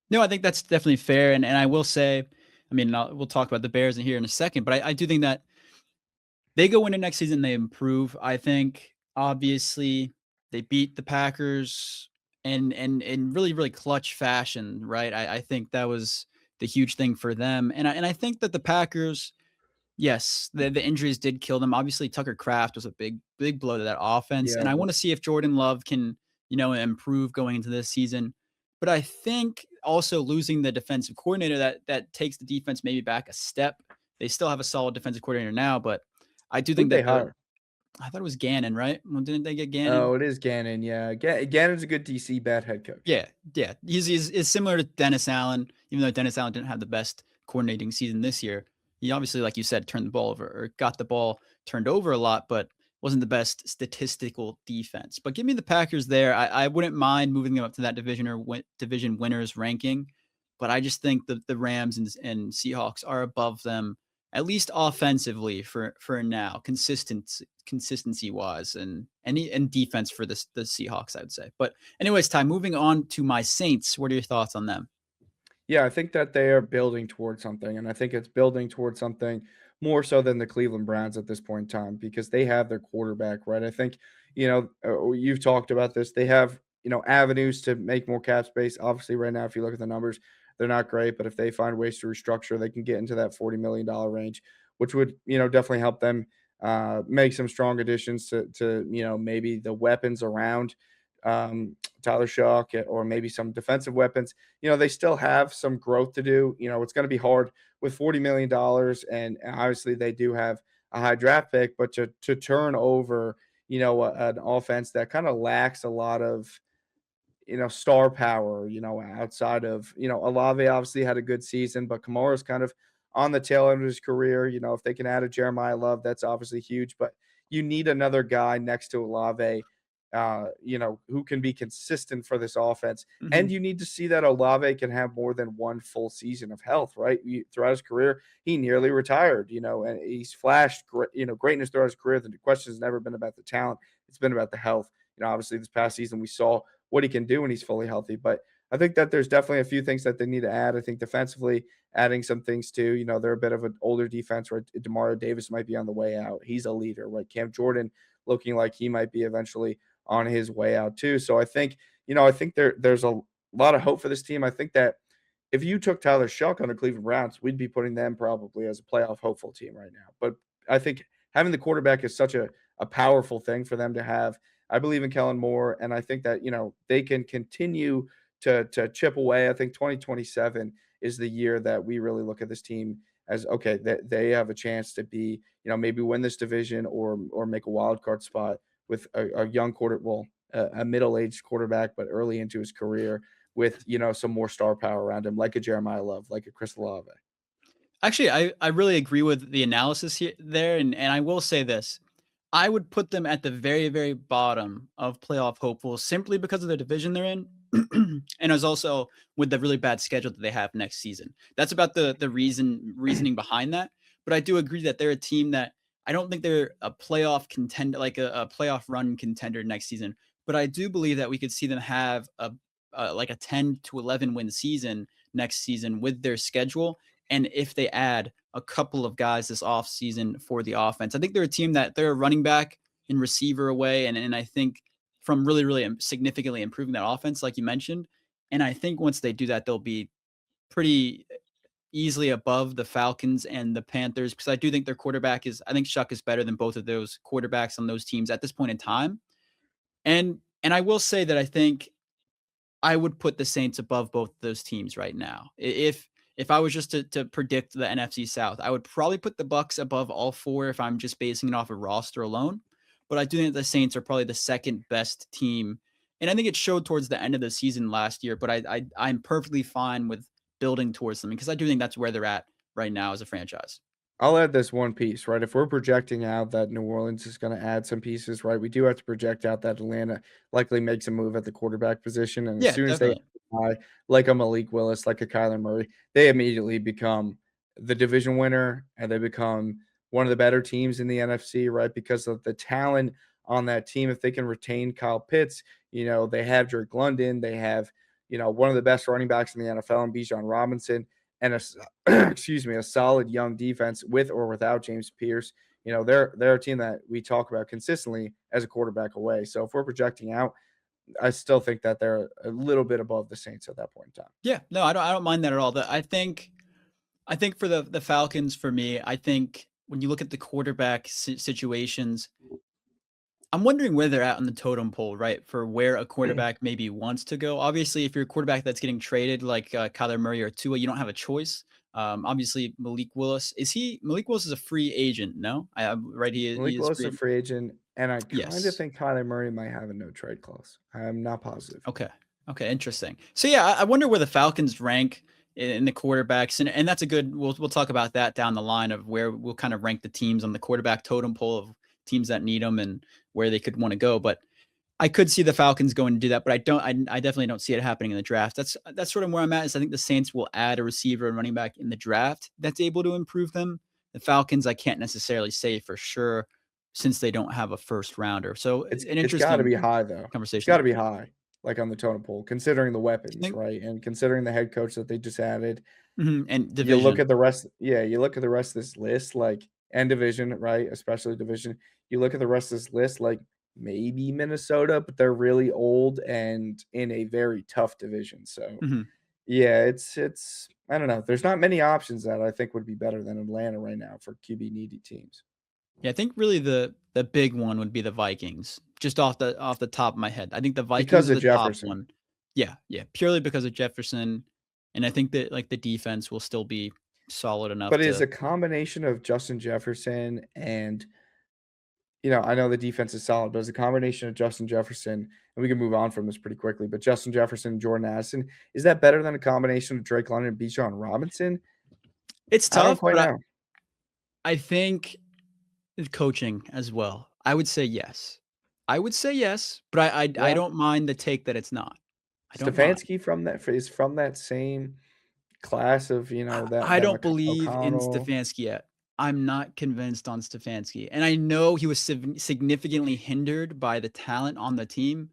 No, I think that's definitely fair. And I will say, I mean, we'll talk about the Bears in here in a second, but I do think that they go into next season, they improve. I think obviously they beat the Packers and in really, really clutch fashion, right? I think that was the huge thing for them. And I think that the Packers, yes, the injuries did kill them. Obviously, Tucker Kraft was a big blow to that offense. Yeah, And I want to see if Jordan Love can, improve going into this season. But I think also losing the defensive coordinator that takes the defense maybe back a step. They still have a solid defensive coordinator now, but I do who'd think they that hire? I thought it was Gannon, right? Well, didn't they get Gannon? Oh, it is Gannon. Yeah, Gannon's a good DC bad head coach. Yeah, yeah. He's similar to Dennis Allen, even though Dennis Allen didn't have the best coordinating season this year. He obviously, like you said, turned the ball over or got the ball turned over a lot, but wasn't the best statistical defense. But give me the Packers there. I wouldn't mind moving them up to that division winners ranking, but I just think the Rams and Seahawks are above them, at least offensively for now, consistency wise, and defense for the Seahawks, I would say. But anyways, Ty, moving on to my Saints. What are your thoughts on them? Yeah, I think that they are building towards something, and I think it's building towards something more so than the Cleveland Browns at this point in time because they have their quarterback, right? I think, you've talked about this. They have, avenues to make more cap space. Obviously, right now, if you look at the numbers, they're not great, but if they find ways to restructure, they can get into that $40 million range, which would, definitely help them make some strong additions to, maybe the weapons around Tyler Shock or maybe some defensive weapons. They still have some growth to do. It's going to be hard with $40 million. And obviously they do have a high draft pick, but to turn over, an offense that kind of lacks a lot of, star power, outside of, Olave obviously had a good season, but Kamara's kind of on the tail end of his career. If they can add a Jeremiah Love, that's obviously huge, but you need another guy next to Olave, who can be consistent for this offense. And Mhm. you need to see that Olave can have more than one full season of health, right? Throughout his career, he nearly retired, and he's flashed, greatness throughout his career. The question has never been about the talent. It's been about the health. Obviously this past season, we saw what he can do when he's fully healthy, but I think that there's definitely a few things that they need to add. I think defensively, adding some things too. They're a bit of an older defense, right? Demario Davis might be on the way out. He's a leader, right? Cam Jordan looking like he might be eventually on his way out too. So I think there's a lot of hope for this team. I think that if you took Tyler Shuck on the Cleveland Browns, we'd be putting them probably as a playoff hopeful team right now. But I think having the quarterback is such a powerful thing for them to have. I believe in Kellen Moore, and I think that they can continue to chip away. I think 2027 is the year that we really look at this team as okay, that they have a chance to be, maybe win this division or make a wild card spot with a young a middle-aged quarterback, but early into his career with some more star power around him, like a Jeremiah Love, like a Chris Olave. Actually, I really agree with the analysis here there, and I will say this. I would put them at the very, very bottom of playoff hopefuls simply because of the division they're in, and as also with the really bad schedule that they have next season. That's about the reasoning behind that. But I do agree that they're a team that I don't think they're a playoff contender, like a playoff run contender next season. But I do believe that we could see them have like a 10 to 11 win season next season with their schedule. And if they add a couple of guys this offseason for the offense, I think they're a team that they're a running back and receiver away. And I think from really, really significantly improving that offense, like you mentioned. And I think once they do that, they'll be pretty easily above the Falcons and the Panthers because I do think their quarterback is, I think Shuck is better than both of those quarterbacks on those teams at this point in time. And I will say that I think I would put the Saints above both those teams right now. If I was just to predict the NFC South, I would probably put the Bucks above all four if I'm just basing it off a roster alone. But I do think the Saints are probably the second best team, and I think it showed towards the end of the season last year. But I'm perfectly fine with building towards them because I do think that's where they're at right now as a franchise. I'll add this one piece, right? If we're projecting out that New Orleans is going to add some pieces, right? We do have to project out that Atlanta likely makes a move at the quarterback position. And as Yeah, soon as they definitely. like a Malik Willis, like a Kyler Murray, they immediately become the division winner and they become one of the better teams in the NFC, right? Because of the talent on that team. If they can retain Kyle Pitts, they have Drake London, they have, one of the best running backs in the NFL and Bijan Robinson. and excuse me, a solid young defense with or without James Pierce. They're a team that we talk about consistently as a quarterback away. So if we're projecting out, I still think that they're a little bit above the Saints at that point in time. Yeah, no, I don't mind that at all. I think for the Falcons, for me, I think when you look at the quarterback situations, I'm wondering where they're at on the totem pole, right? For where a quarterback maybe wants to go. Obviously, if you're a quarterback that's getting traded like Kyler Murray or Tua, you don't have a choice. Obviously, Malik Willis is a free agent? No, right? He Malik is Willis is free a agent. free agent, and I kind of Yes. think Kyler Murray might have a no trade clause. I'm not positive. Okay. Okay. Interesting. So yeah, I wonder where the Falcons rank in the quarterbacks, and that's a good. We'll talk about that down the line of where we'll kind of rank the teams on the quarterback totem pole of teams that need them and where they could want to go. But I could see the Falcons going to do that, but I don't. I definitely don't see it happening in the draft. That's sort of where I'm at. Is I think the Saints will add a receiver and running back in the draft that's able to improve them. The Falcons, I can't necessarily say for sure since they don't have a first rounder. So It's an it's got to interesting be high though. It's conversation got to there. be high, like on the totem pole, considering the You weapons, think? right, and considering the head coach that they just added. And You look division. at the rest, yeah. You look at the rest of this list, like and division, right? Especially division. You look at the rest of this list, like maybe Minnesota, but they're really old and in a very tough division. So Mhm. yeah, it's I don't know. There's not many options that I think would be better than Atlanta right now for QB needy teams. Yeah, I think really the big one would be the Vikings. Just off the top of my head. I think the Vikings Because are of the top Jefferson. one. Yeah, yeah, purely because of Jefferson, and I think that, like, the defense will still be solid enough But it's to. a combination of Justin Jefferson and, I know the defense is solid, but it's a combination of Justin Jefferson, and we can move on from this pretty quickly, but Justin Jefferson and Jordan Addison, is that better than a combination of Drake London and Bijan Robinson? It's I don't tough, quite but know. I think coaching as well. I would say yes. I would say yes, but I Yeah. don't mind the take that it's not. I don't mind. Stefanski is from that same class of, I that don't believe in O'Connell. Stefanski yet. I'm not convinced on Stefanski, and I know he was significantly hindered by the talent on the team.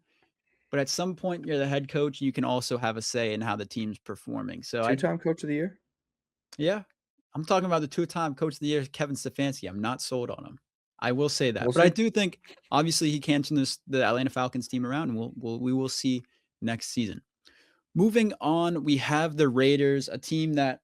But at some point, you're the head coach, you can also have a say in how the team's performing. So Two-time coach of the year? yeah, I'm talking about the two-time coach of the year, Kevin Stefanski. I'm not sold on him. I will say that, We'll but I see. do think obviously he can turn the Atlanta Falcons team around, and we will see next season. Moving on, we have the Raiders, a team that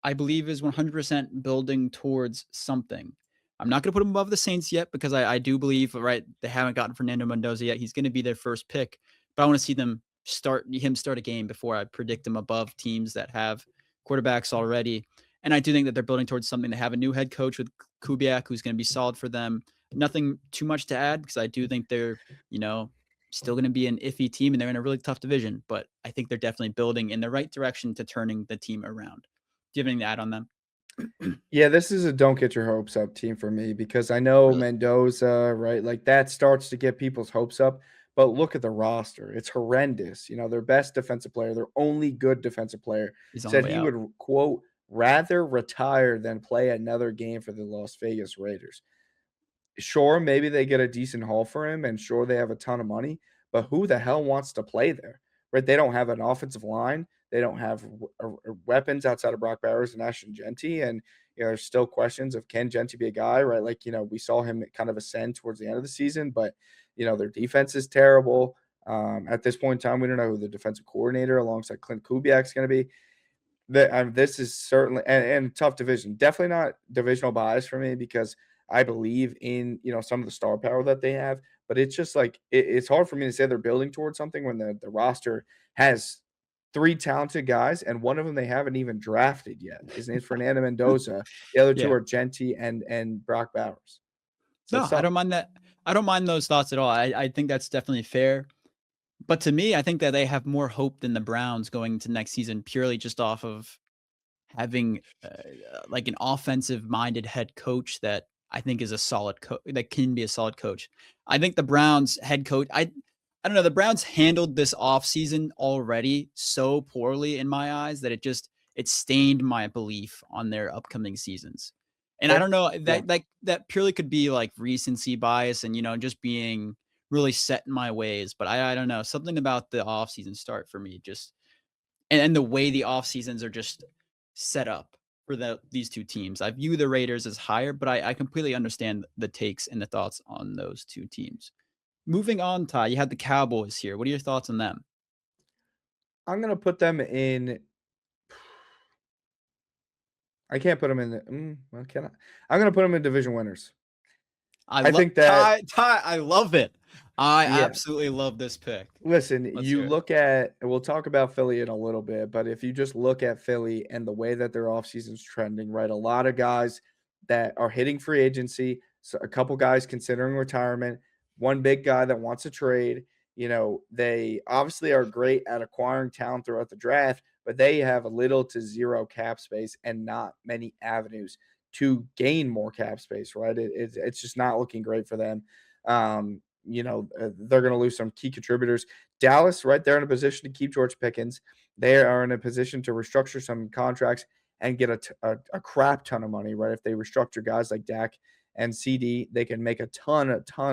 I believe is 100% building towards something. I'm not going to put him above the Saints yet because I do believe, right, they haven't gotten Fernando Mendoza yet. He's going to be their first pick, but I want to see him start a game before I predict him above teams that have quarterbacks already. And I do think that they're building towards something. They have a new head coach with Kubiak who's going to be solid for them. Nothing too much to add because I do think they're, you know, still going to be an iffy team and they're in a really tough division, but I think they're definitely building in the right direction to turning the team around. Do you have anything to add on them? Yeah, this is a don't get your hopes up team for me because I know Really? Mendoza, right? Like that starts to get people's hopes up. But look at the roster. It's horrendous. Their best defensive player, their only good defensive player, He's on the said way he out. would, quote, rather retire than play another game for the Las Vegas Raiders. Sure, maybe they get a decent haul for him, and sure, they have a ton of money, but who the hell wants to play there? Right? They don't have an offensive line. They don't have weapons outside of Brock Bowers and Ashton Genty. And, there's still questions of can Genty be a guy, right? Like, we saw him kind of ascend towards the end of the season, but, their defense is terrible. At this point in time, we don't know who the defensive coordinator alongside Clint Kubiak is going to be. This is certainly and tough division. Definitely not divisional bias for me because I believe in some of the star power that they have. But it's just like it's hard for me to say they're building towards something when the roster has three talented guys and one of them they haven't even drafted yet. His name's Fernando Mendoza. The other two Yeah. are Genty and Brock Bowers. So No, it's I tough. don't mind that. I don't mind those thoughts at all. I think that's definitely fair. But to me, I think that they have more hope than the Browns going into next season purely just off of having like an offensive minded head coach that I think is a solid coach that can be a solid coach. I think the Browns head coach, I don't know, the Browns handled this offseason already so poorly in my eyes that it stained my belief on their upcoming seasons. And I Fair. don't know Yeah. that purely could be like recency bias and just being really set in my ways, but I don't know, something about the offseason start for me just and the way the off seasons are just setup for these two teams. I view the Raiders as higher, but I completely understand the takes and the thoughts on those two teams. Moving on, Ty, you had the Cowboys here. What are your thoughts on them? I'm gonna put them in. I can't put them in the. Well, can I? I'm gonna put them in division winners. I I love think that. Ty. I love it. I Yeah. absolutely love this pick. Listen, Let's you hear it. look at. We'll talk about Philly in a little bit, but if you just look at Philly and the way that their offseason's trending, right? A lot of guys that are hitting free agency. So a couple guys considering retirement. One big guy that wants to trade. They obviously are great at acquiring talent throughout the draft, but they have little to zero cap space and not many avenues to gain more cap space, right? It's just not looking great for them. They're going to lose some key contributors. Dallas, right, they're in a position to keep George Pickens. They are in a position to restructure some contracts and get a crap ton of money, right? If they restructure guys like Dak and CD, they can make a ton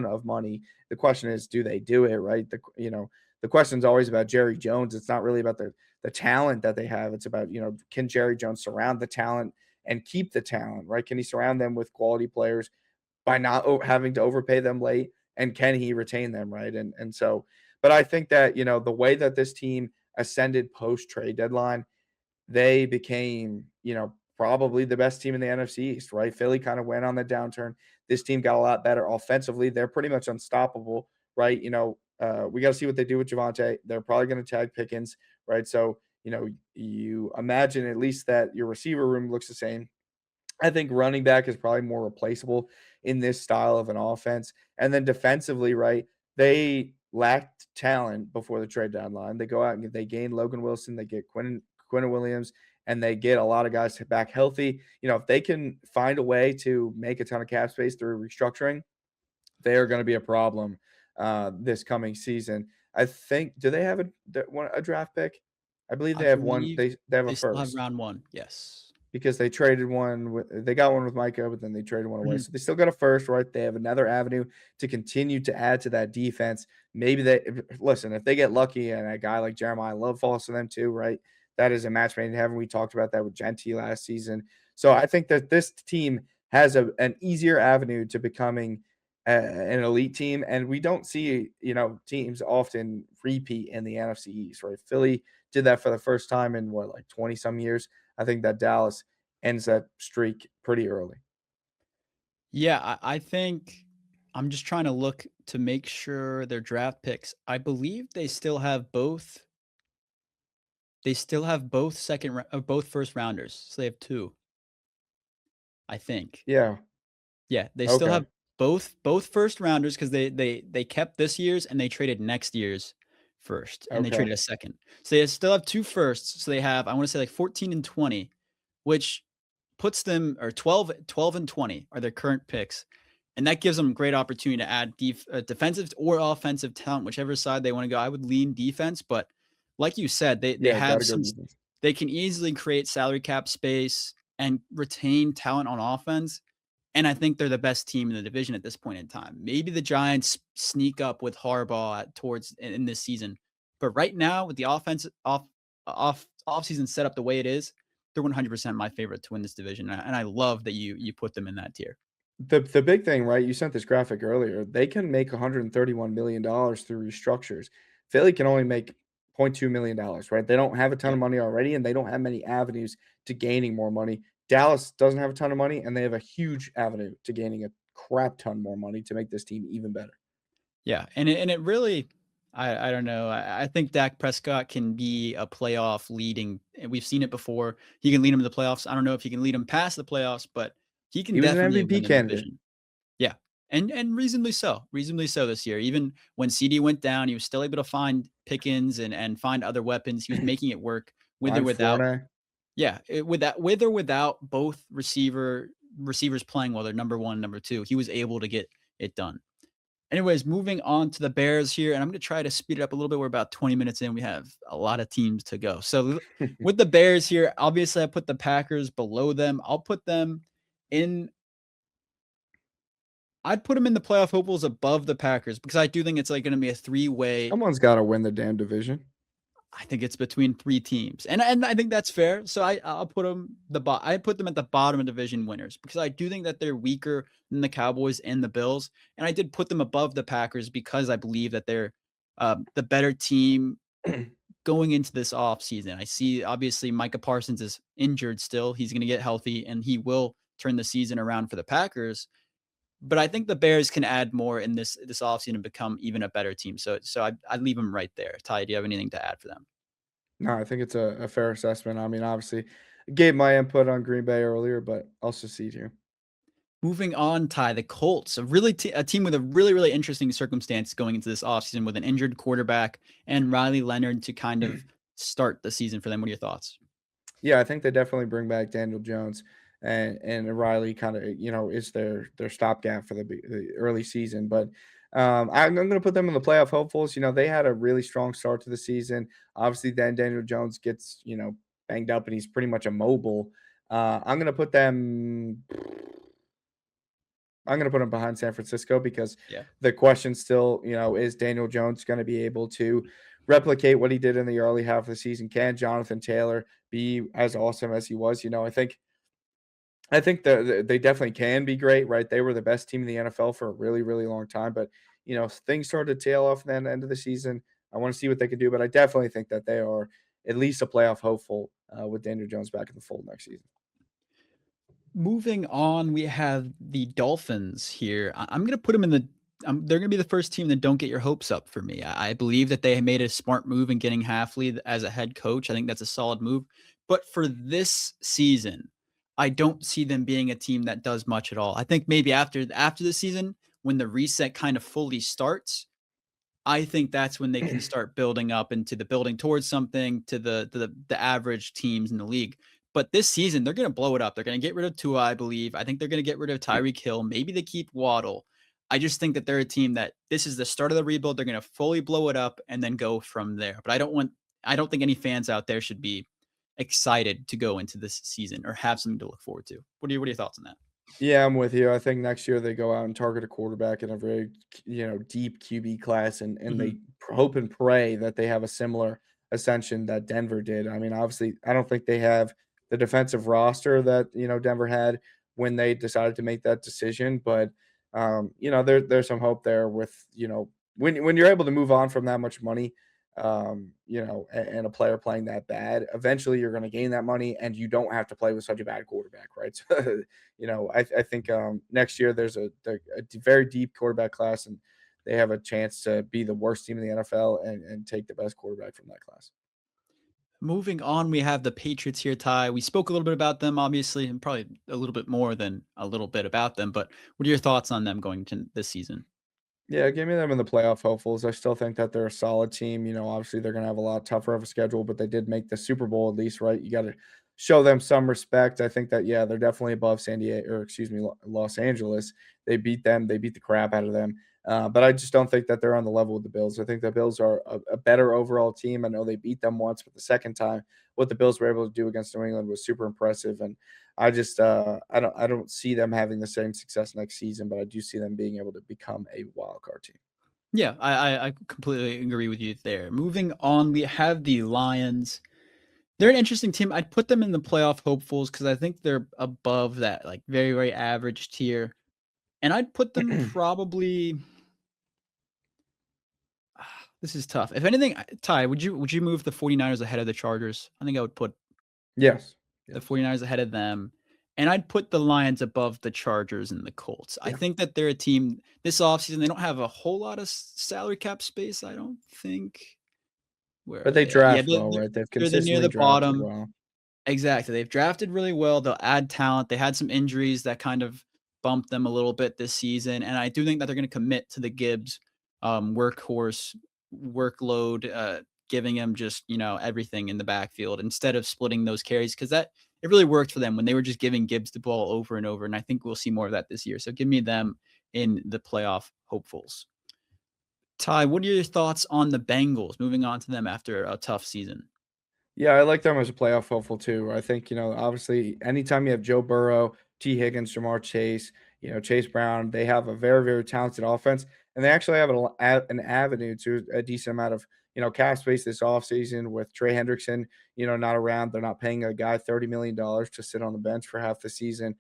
of money. The question is, do they do it, right? The question is always about Jerry Jones. It's not really about the talent that they have. It's about, can Jerry Jones surround the talent and keep the talent, right? Can he surround them with quality players by not having to overpay them late? And can he retain them, right? And so, but I think that, the way that this team ascended post trade deadline, they became, probably the best team in the NFC East, right? Philly kind of went on the downturn. This team got a lot better offensively. They're pretty much unstoppable, right? We got to see what they do with Javonte. They're probably going to tag Pickens, right? So, you imagine at least that your receiver room looks the same. I think running back is probably more replaceable in this style of an offense. And then defensively, right? They lacked talent before the trade deadline. They go out and they gain Logan Wilson, they get Quinn Williams, and they get a lot of guys back healthy. If they can find a way to make a ton of cap space through restructuring, they are going to be a problem this coming season. I think. Do they have a draft pick? I believe I they have one. believe They have a they still have first round one. Yes. because they traded one they got one with Micah, but then they traded one away. Mhm. So they still got a first, right? They have another avenue to continue to add to that defense. Maybe listen, if they get lucky and a guy like Jeremiah Love falls to them too, right? That is a match made in heaven. We talked about that with Genty last season. So I think that this team has an easier avenue to becoming an elite team. And we don't see, teams often repeat in the NFC East, right? Philly did that for the first time in like 20 some years. I think that Dallas ends that streak pretty early. Yeah, I think I'm just trying to look to make sure their draft picks. I believe they still have both. They still have both both first rounders. So they have two, I think. Yeah. Yeah, they still Okay. have both first rounders because they kept this year's and they traded next year's first, and they Okay. traded a second. So they still have two firsts. So they have, I want to say, like 14 and 20, which puts them, or 12 and 20 are their current picks. And that gives them great opportunity to add defensive or offensive talent, whichever side they want to go. I would lean defense, but like you said, they Yeah, have gotta go some. defense. They can easily create salary cap space and retain talent on offense. And I think they're the best team in the division at this point in time. Maybe the Giants sneak up with Harbaugh towards in this season, but right now with the offense off season set up the way it is, they're 100% my favorite to win this division, and I love that you put them in that tier. The big thing, right? You sent this graphic earlier. They can make $131 million through restructures. Philly can only make $0.2 million, right? They don't have a ton Yeah. of money already, and they don't have many avenues to gaining more money. Dallas doesn't have a ton of money, and they have a huge avenue to gaining a crap ton more money to make this team even better. Yeah, and it really, I don't know. I think Dak Prescott can be a playoff leading. And we've seen it before. He can lead them to the playoffs. I don't know if he can lead them past the playoffs, but he can He was an definitely MVP win a candidate. division. Yeah, and reasonably so this year. Even when CD went down, he was still able to find Pickens and find other weapons. He was making it work with or Ryan without. Fournette. Yeah, with or without both receivers playing well, they're number one, number two. He was able to get it done. Anyways, moving on to the Bears here, and I'm going to try to speed it up a little bit. We're about 20 minutes in. We have a lot of teams to go. So with the Bears here, obviously I put the Packers below them. I'll put them in. I'd put them in the playoff hopefuls above the Packers because I do think it's like going to be a three-way. Someone's got to win the damn division. I think it's between 3 teams, and I think that's fair. So I'll put them I put them at the bottom of division winners because I do think that they're weaker than the Cowboys and the Bills, and I did put them above the Packers because I believe that they're the better team going into this offseason. I see obviously Micah Parsons is injured still. He's going to get healthy and he will turn the season around for the Packers. But I think the Bears can add more in this offseason and become even a better team. So I'd leave them right there. Ty, do you have anything to add for them? No, I think it's a fair assessment. I mean, obviously, gave my input on Green Bay earlier, but I'll succeed here. Moving on, Ty, the Colts, a team with a really interesting circumstance going into this offseason with an injured quarterback and Riley Leonard to kind of start the season for them. What are your thoughts? Yeah, I think they definitely bring back Daniel Jones and Riley kind of is their stopgap for the early season. But I'm going to put them in the playoff hopefuls. They had a really strong start to the season. Obviously, then Daniel Jones gets banged up and he's pretty much immobile. I'm going to put them. I'm going to put them behind San Francisco because Yeah. the question still, is Daniel Jones going to be able to replicate what he did in the early half of the season? Can Jonathan Taylor be as awesome as he was? I think they definitely can be great, right? They were the best team in the NFL for a really long time, but things started to tail off at the end of the season. I want to see what they can do, but I definitely think that they are at least a playoff hopeful with Daniel Jones back in the fold next season. Moving on, we have the Dolphins here. I'm going to put them in the they're going to be the first team that don't get your hopes up for me. I believe that they made a smart move in getting Halfley as a head coach. I think that's a solid move. But for this season, I don't see them being a team that does much at all. I think maybe after the season, when the reset kind of fully starts, I think that's when they can start building up into the building towards something to the average teams in the league. But this season, they're going to blow it up. They're going to get rid of Tua, I believe. I think they're going to get rid of Tyreek Hill. Maybe they keep Waddle. I just think that they're a team that this is the start of the rebuild. They're going to fully blow it up and then go from there. But I don't think any fans out there should be excited to go into this season or have something to look forward to. What are your thoughts on that? Yeah, I'm with you. I think next year they go out and target a quarterback in a very, deep QB class, and they Mhm. hope and pray that they have a similar ascension that Denver did. I mean, obviously, I don't think they have the defensive roster that Denver had when they decided to make that decision, but there's some hope there with when you're able to move on from that much money, and a player playing that bad, eventually you're going to gain that money, and you don't have to play with such a bad quarterback, right? So, I think next year there's a very deep quarterback class, and they have a chance to be the worst team in the NFL and take the best quarterback from that class. Moving on, we have the Patriots here, Ty. We spoke a little bit about them, obviously, and probably a little bit more than a little bit about them. But what are your thoughts on them going to this season? Yeah, give me them in the playoff hopefuls. I still think that they're a solid team. Obviously they're going to have a lot tougher of a schedule, but they did make the Super Bowl at least, right? You got to show them some respect. I think that yeah, they're definitely above San Diego, or excuse me, Los Angeles. They beat them. They beat the crap out of them. But I just don't think that they're on the level with the Bills. I think the Bills are a better overall team. I know they beat them once, but the second time, what the Bills were able to do against New England was super impressive. And I just I don't see them having the same success next season, but I do see them being able to become a wild card team. Yeah, I completely agree with you there. Moving on, we have the Lions. They're an interesting team. I'd put them in the playoff hopefuls because I think they're above that, like very average tier. And I'd put them probably. This is tough. If anything, Ty, would you move the 49ers ahead of the Chargers? I think I would put Yes. the Yes. 49ers ahead of them. And I'd put the Lions above the Chargers and the Colts. I Yeah. think that they're a team this offseason. They don't have a whole lot of salary cap space, I don't think. Where But are they they at? Yeah, draft well, right? They've they're near consistently the drafted bottom. well. Exactly. They've drafted really well. They'll add talent. They had some injuries that kind of bumped them a little bit this season. And I do think that they're going to commit to the Gibbs workhorse workload, giving him just, everything in the backfield instead of splitting those carries because it really worked for them when they were just giving Gibbs the ball over and over. And I think we'll see more of that this year. So give me them in the playoff hopefuls. Ty, what are your thoughts on the Bengals moving on to them after a tough season? Yeah, I like them as a playoff hopeful too. I think, obviously anytime you have Joe Burrow, T. Higgins, Jamar Chase, Chase Brown, they have a very talented offense. And they actually have an avenue to a decent amount of, cap space this offseason with Trey Hendrickson, not around. They're not paying a guy $30 million to sit on the bench for half the season.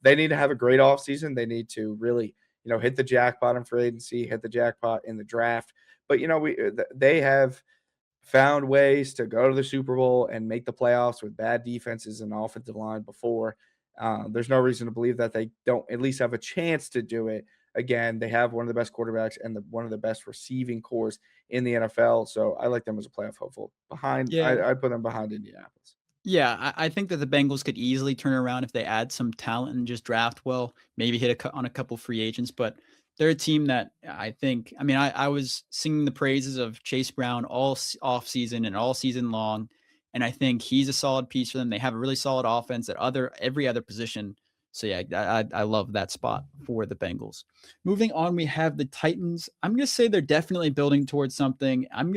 They need to have a great offseason. They need to really, hit the jackpot in free agency, hit the jackpot in the draft. But, they have found ways to go to the Super Bowl and make the playoffs with bad defenses and offensive line before. There's no reason to believe that they don't at least have a chance to do it again. They have one of the best quarterbacks and one of the best receiving cores in the NFL. So I like them as a playoff hopeful. Yeah. I put them behind Indianapolis. Yeah, I think that the Bengals could easily turn around if they add some talent and just draft well, maybe hit on a couple free agents. But they're a team that I think, I mean, I was singing the praises of Chase Brown all off season and all season long. And I think he's a solid piece for them. They have a really solid offense at every other position. So yeah, I love that spot for the Bengals. Moving on, we have the Titans. I'm going to say they're definitely building towards something. I'm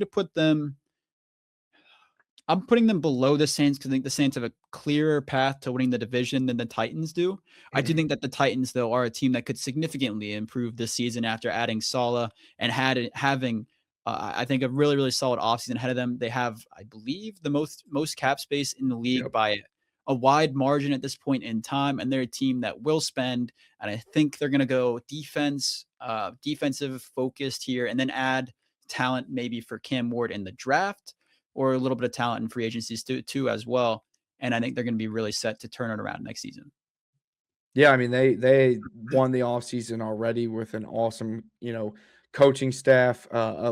putting them below the Saints because I think the Saints have a clearer path to winning the division than the Titans do. I do think that the Titans, though, are a team that could significantly improve this season after adding Saleh and having, I think, a really, really solid offseason ahead of them. They have, I believe, the most cap space in the league Yep. by a wide margin at this point in time, and they're a team that will spend. And I think they're going to go defensive focused here, and then add talent maybe for Cam Ward in the draft, or a little bit of talent in free agencies too as well. And I think they're going to be really set to turn it around next season. Yeah, I mean they won the offseason already with an awesome, coaching staff,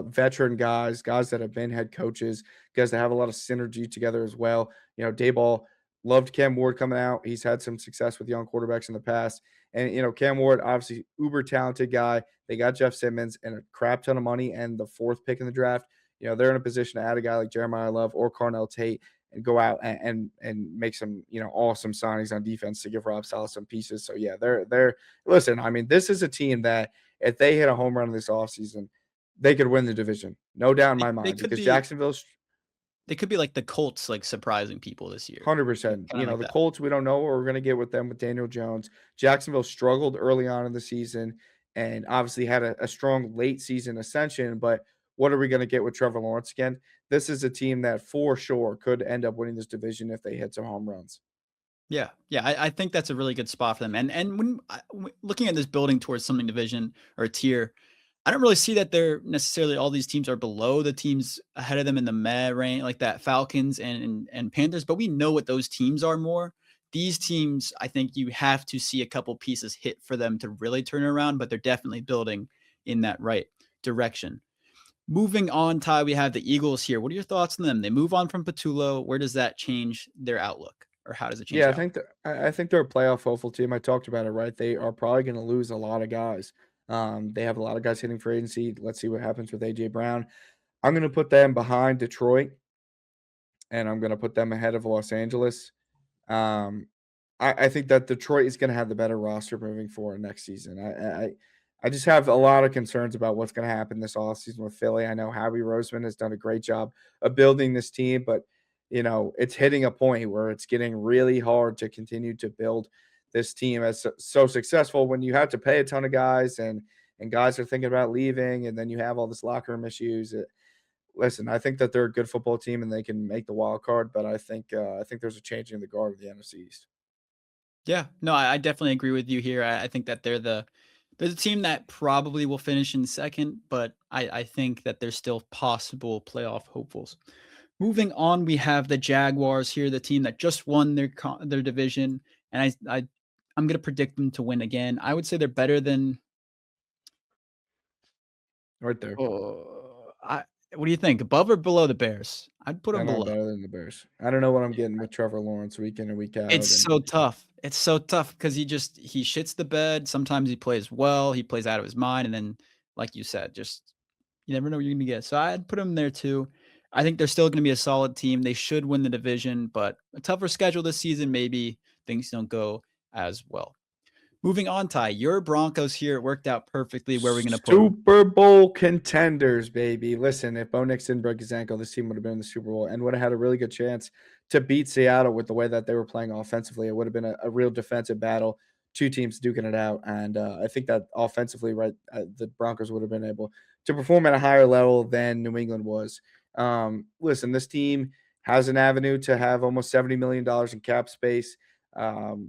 veteran guys that have been head coaches, guys that have a lot of synergy together as well. Dayball loved Cam Ward coming out. He's had some success with young quarterbacks in the past. And Cam Ward, obviously uber talented guy. They got Jeff Simmons and a crap ton of money and the 4th pick in the draft. They're in a position to add a guy like Jeremiah Love or Carnell Tate and go out and make some awesome signings on defense to give Rob Saleh some pieces. So yeah, they're listen. I mean, this is a team that if they hit a home run this offseason, they could win the division, no doubt in my They mind. could Because be Jacksonville's they could be like the Colts, like surprising people this year. 100%. Kind of like The that. Colts, we don't know what we're going to get with them with Daniel Jones. Jacksonville struggled early on in the season and obviously had a strong late season ascension. But what are we going to get with Trevor Lawrence again? This is a team that for sure could end up winning this division if they hit some home runs. Yeah, yeah, I think that's a really good spot for them. And when looking at this building towards something division or a tier, I don't really see that they're necessarily all these teams are below the teams ahead of them in the meh range, like that Falcons and Panthers. But we know what those teams are more. These teams, I think you have to see a couple pieces hit for them to really turn around, but they're definitely building in that right direction. Moving on, Ty, we have the Eagles here. What are your thoughts on them? They move on from Patullo. Where does that change their outlook, or how does it change Yeah, their outlook? I think they're a playoff hopeful team. I talked about it, right? They are probably going to lose a lot of guys. They have a lot of guys hitting free agency. Let's see what happens with AJ Brown. I'm going to put them behind Detroit, and I'm going to put them ahead of Los Angeles. Um, I think that Detroit is going to have the better roster moving forward next season. I just have a lot of concerns about what's going to happen this offseason with Philly. I know Howie Roseman has done a great job of building this team, but it's hitting a point where it's getting really hard to continue to build this team as so successful when you have to pay a ton of guys and guys are thinking about leaving, and then you have all this locker room issues. Listen, I think that they're a good football team and they can make the wild card, but I think there's a changing of the guard of the NFC East. Yeah, no, I definitely agree with you here. I think that they're the team that probably will finish in second, but I think that they're still possible playoff hopefuls. Moving on, we have the Jaguars here, the team that just won their division, and I'm gonna predict them to win again. I would say they're better than. Right there. I what do you think? Above or below the Bears? I'd put I them know below. better than the Bears. I don't know what I'm getting with Trevor Lawrence week in and week out. It's And so tough. It's so tough because he shits the bed. Sometimes he plays well. He plays out of his mind, and then, like you said, just you never know what you're gonna get. So I'd put him there too. I think they're still gonna be a solid team. They should win the division, but a tougher schedule this season. Maybe things don't go as well. Moving on, Ty, your Broncos here. It worked out perfectly. Where are we gonna put them? Super Bowl contenders, baby. Listen, if Bo Nix didn't break his ankle, this team would have been in the Super Bowl and would have had a really good chance to beat Seattle with the way that they were playing offensively. It would have been a real defensive battle. two teams duking it out. And I think that offensively, right, the Broncos would have been able to perform at a higher level than New England was. Listen, this team has an avenue to have almost $70 million in cap space.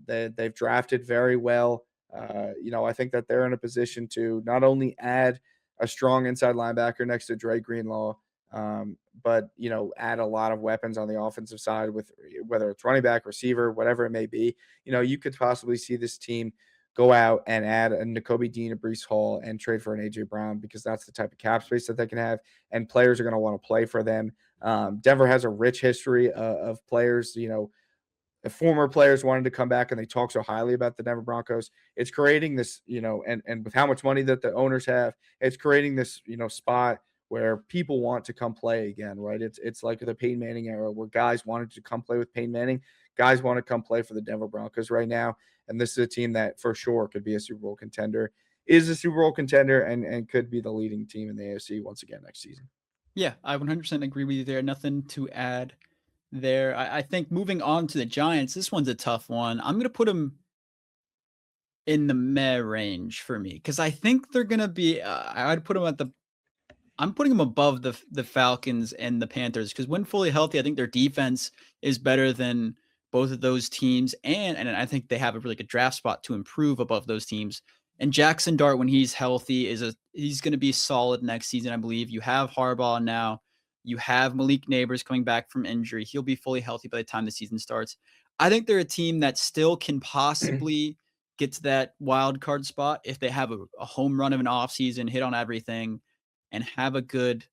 They've drafted very well. I think that they're in a position to not only add a strong inside linebacker next to Dre Greenlaw, but add a lot of weapons on the offensive side with whether it's running back, receiver, whatever it may be. You could possibly see this team go out and add a Nakobe Dean, a Brees Hall, and trade for an AJ Brown because that's the type of cap space that they can have, and players are going to want to play for them. Denver has a rich history of players. If former players wanted to come back and they talk so highly about the Denver Broncos, it's creating this, and with how much money that the owners have, it's creating this, spot where people want to come play again, right? It's like the Peyton Manning era where guys wanted to come play with Peyton Manning. Guys want to come play for the Denver Broncos right now. And this is a team that for sure could be a Super Bowl contender, is a Super Bowl contender, and could be the leading team in the AFC once again next season. Yeah, I 100% agree with you there. Nothing to add there. I think moving on to the Giants, this one's a tough one. I'm going to put them in the meh range for me because I think they're going to be. I'd put them at the. I'm putting them above the Falcons and the Panthers because when fully healthy, I think their defense is better than both of those teams, and I think they have a really good draft spot to improve above those teams. And Jackson Dart, when he's healthy, he's going to be solid next season, I believe. You have Harbaugh now. You have Malik Neighbors coming back from injury. He'll be fully healthy by the time the season starts. I think they're a team that still can possibly get to that wild card spot if they have a home run of an offseason, hit on everything, and have a good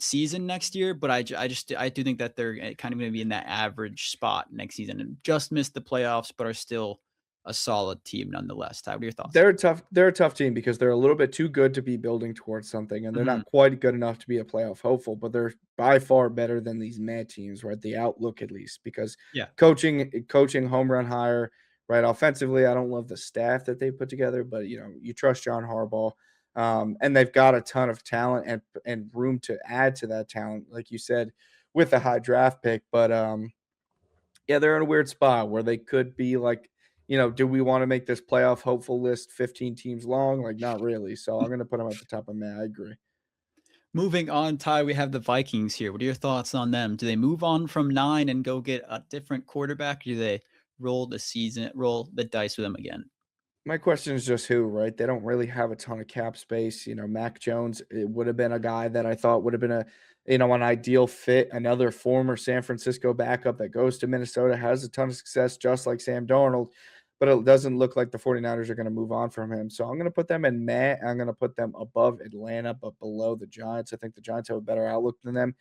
season next year. But I do think that they're kind of going to be in that average spot next season and just miss the playoffs, but are still a solid team nonetheless. Ty, what are your thoughts? They're a tough team because they're a little bit too good to be building towards something, and they're Mhm. not quite good enough to be a playoff hopeful, but they're by far better than these mad teams, right? The outlook at least, because Yeah. coaching home run higher, right? Offensively, I don't love the staff that they put together, but you trust John Harbaugh. And they've got a ton of talent and room to add to that talent, like you said, with a high draft pick. But yeah, they're in a weird spot where they could be like, do we want to make this playoff hopeful list 15 teams long? Like, not really. So I'm going to put them at the top of May. I agree. Moving on, Ty, we have the Vikings here. What are your thoughts on them? Do they move on from 9 and go get a different quarterback? Or do they roll the dice with them again? My question is just who, right? They don't really have a ton of cap space. Mac Jones, it would have been a guy that I thought would have been an ideal fit. Another former San Francisco backup that goes to Minnesota, has a ton of success, just like Sam Darnold, but it doesn't look like the 49ers are going to move on from him. So I'm going to put them in Matt. I'm going to put them above Atlanta, but below the Giants. I think the Giants have a better outlook than them.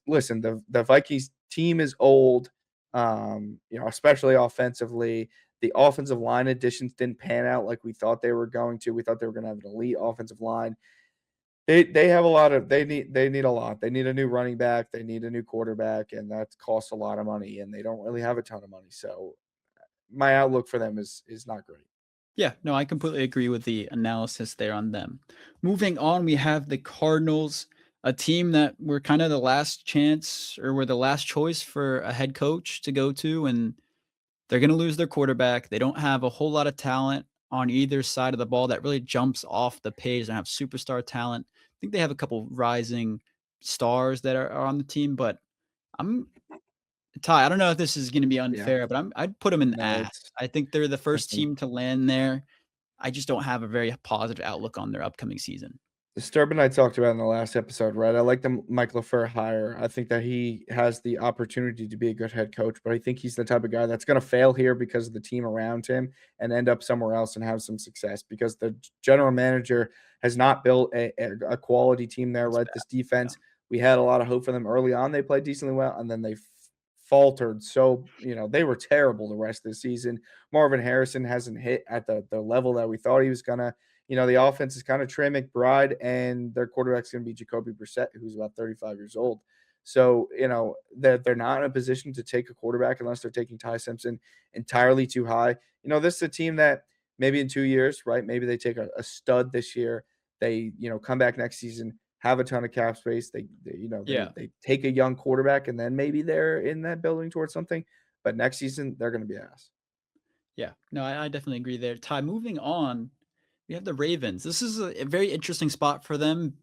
Listen, the Vikings team is old, especially offensively. The offensive line additions didn't pan out like we thought they were going to. We thought they were going to have an elite offensive line. They have a lot of they need a lot. They need a new running back, they need a new quarterback, and that costs a lot of money, and they don't really have a ton of money. So my outlook for them is not great. Yeah, no, I completely agree with the analysis there on them. Moving on, we have the Cardinals, a team that were kind of the last chance or were the last choice for a head coach to go to, and they're going to lose their quarterback. They don't have a whole lot of talent on either side of the ball that really jumps off the page. They don't have superstar talent. I think they have a couple rising stars that are on the team, but I'm Ty, I don't know if this is gonna be Yeah. unfair, but I'd put them in the No, ass. it's I think they're the first listen, team to land there. I just don't have a very positive outlook on their upcoming season. the STERB and I talked about in the last episode, right? I like the Mike LaFleur hire. I think that he has the opportunity to be a good head coach, but I think he's the type of guy that's going to fail here because of the team around him and end up somewhere else and have some success because the general manager has not built a quality team there, It's right? bad, This yeah. defense, we had a lot of hope for them early on. They played decently well, and then they faltered. So, they were terrible the rest of the season. Marvin Harrison hasn't hit at the level that we thought he was going to. The offense is kind of Trey McBride, and their quarterback's going to be Jacoby Brissett, who's about 35 years old. So, they're not in a position to take a quarterback unless they're taking Ty Simpson entirely too high. This is a team that maybe in 2 years, right? Maybe they take a stud this year. They, come back next season, have a ton of cap space. Yeah. They take a young quarterback, and then maybe they're in that building towards something. But next season, they're going to be ass. Yeah. No, I definitely agree there. Ty, moving on, we have the Ravens. This is a very interesting spot for them.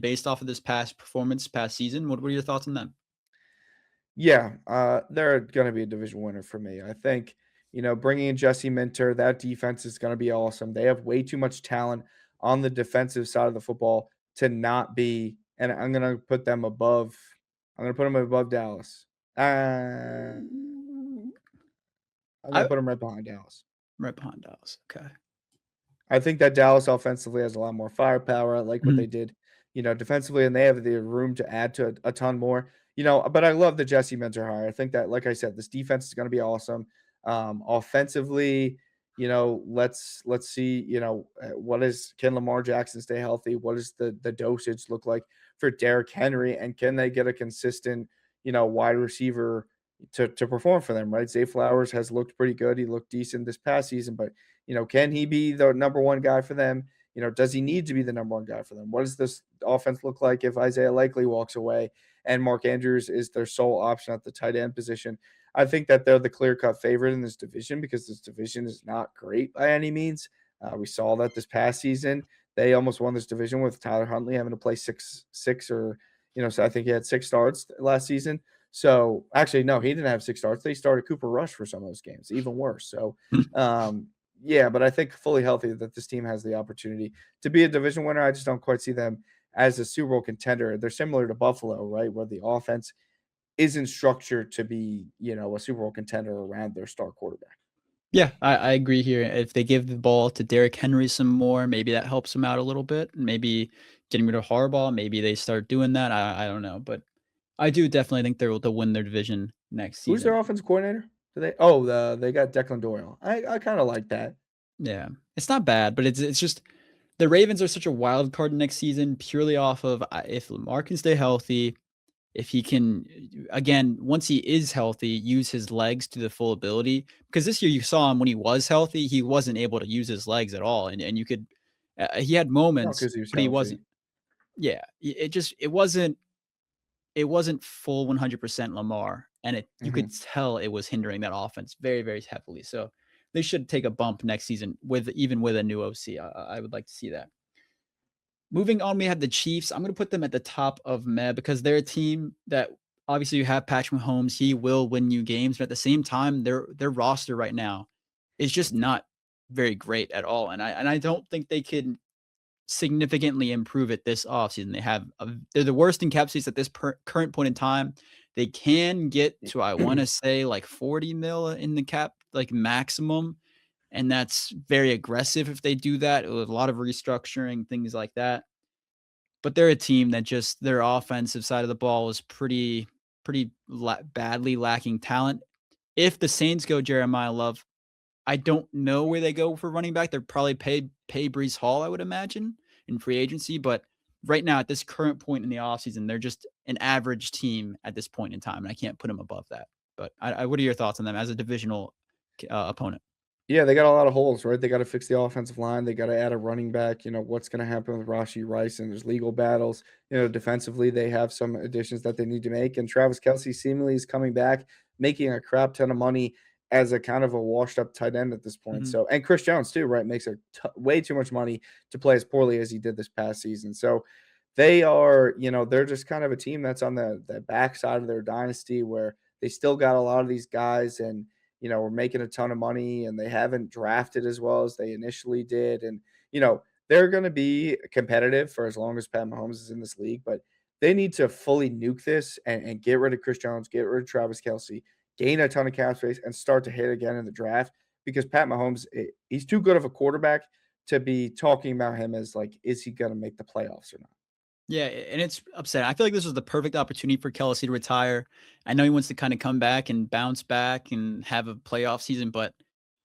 Based off of this past performance, past season, what were your thoughts on them? Yeah, they're going to be a division winner for me. I think, bringing in Jesse Minter, that defense is going to be awesome. They have way too much talent on the defensive side of the football to not be, and I'm going to put them above, I'm going to put them above Dallas. I'm going to I put them right behind Dallas. right behind Dallas. Okay. I think that Dallas offensively has a lot more firepower. I like what Mhm. they did, defensively, and they have the room to add to a ton more. But I love the Jesse Minter hire. I think that, like I said, this defense is going to be awesome. Offensively, let's see, what is can Lamar Jackson stay healthy? What does the dosage look like for Derrick Henry, and can they get a consistent, wide receiver to perform for them? Right, Zay Flowers has looked pretty good. He looked decent this past season, but can he be the number one guy for them? Does he need to be the number one guy for them? What does this offense look like if Isaiah Likely walks away and Mark Andrews is their sole option at the tight end position? I think that they're the clear cut favorite in this division because this division is not great by any means. We saw that this past season. They almost won this division with Tyler Huntley having to play so I think he had 6 starts last season. So actually, no, he didn't have 6 starts. They started Cooper Rush for some of those games, even worse. So, um, yeah, but I think fully healthy that this team has the opportunity to be a division winner. I just don't quite see them as a Super Bowl contender. They're similar to Buffalo, right? Where the offense isn't structured to be, a Super Bowl contender around their star quarterback. Yeah, I agree here. If they give the ball to Derrick Henry some more, maybe that helps him out a little bit. Maybe getting rid of Harbaugh, maybe they start doing that. I don't know, but I do definitely think they'll win their division next Who's season. their offensive coordinator? Do they? Oh, they got Declan Doyle. I kind of like that. Yeah, it's not bad, but it's just the Ravens are such a wild card next season purely off of if Lamar can stay healthy, if he can, again, once he is healthy, use his legs to the full ability. Because this year you saw him when he was healthy, he wasn't able to use his legs at all, and you could, he had Not moments, because he was but he wasn't. healthy. Yeah, it wasn't full 100% Lamar, and you Hmm. could tell it was hindering that offense very, very heavily. So they should take a bump next season with a new OC. I would like to see that. Moving on, we have the Chiefs. I'm going to put them at the top of meh because they're a team that obviously you have Patrick Mahomes. He will win you games, but at the same time, their roster right now is just not very great at all. And I don't think they can significantly improve it this offseason. They're the worst in cap space at this current point in time. They can get to, I want to say, like 40 mil in the cap, like maximum. And that's very aggressive if they do that with a lot of restructuring, things like that. But they're a team that just their offensive side of the ball is pretty badly lacking talent. If the Saints go Jeremiah Love, I don't know where they go for running back. They're probably pay Brees Hall, I would imagine, in free agency. But right now, at this current point in the offseason, they're just an average team at this point in time, and I can't put them above that. But what are your thoughts on them as a divisional opponent? Yeah, they got a lot of holes, right? They got to fix the offensive line. They got to add a running back. What's going to happen with Rashi Rice, and there's legal battles. Defensively, they have some additions that they need to make. And Travis Kelsey seemingly is coming back, making a crap ton of money as a kind of a washed up tight end at this point. Mhm. So, and Chris Jones too, right? Makes way too much money to play as poorly as he did this past season. So, they are, they're just kind of a team that's on the backside of their dynasty where they still got a lot of these guys and we're making a ton of money and they haven't drafted as well as they initially did. And, they're going to be competitive for as long as Pat Mahomes is in this league, but they need to fully nuke this and get rid of Chris Jones, get rid of Travis Kelsey, gain a ton of cap space, and start to hit again in the draft because Pat Mahomes, he's too good of a quarterback to be talking about him as like, is he going to make the playoffs or not? Yeah, and it's upsetting. I feel like this was the perfect opportunity for Kelsey to retire. I know he wants to kind of come back and bounce back and have a playoff season, but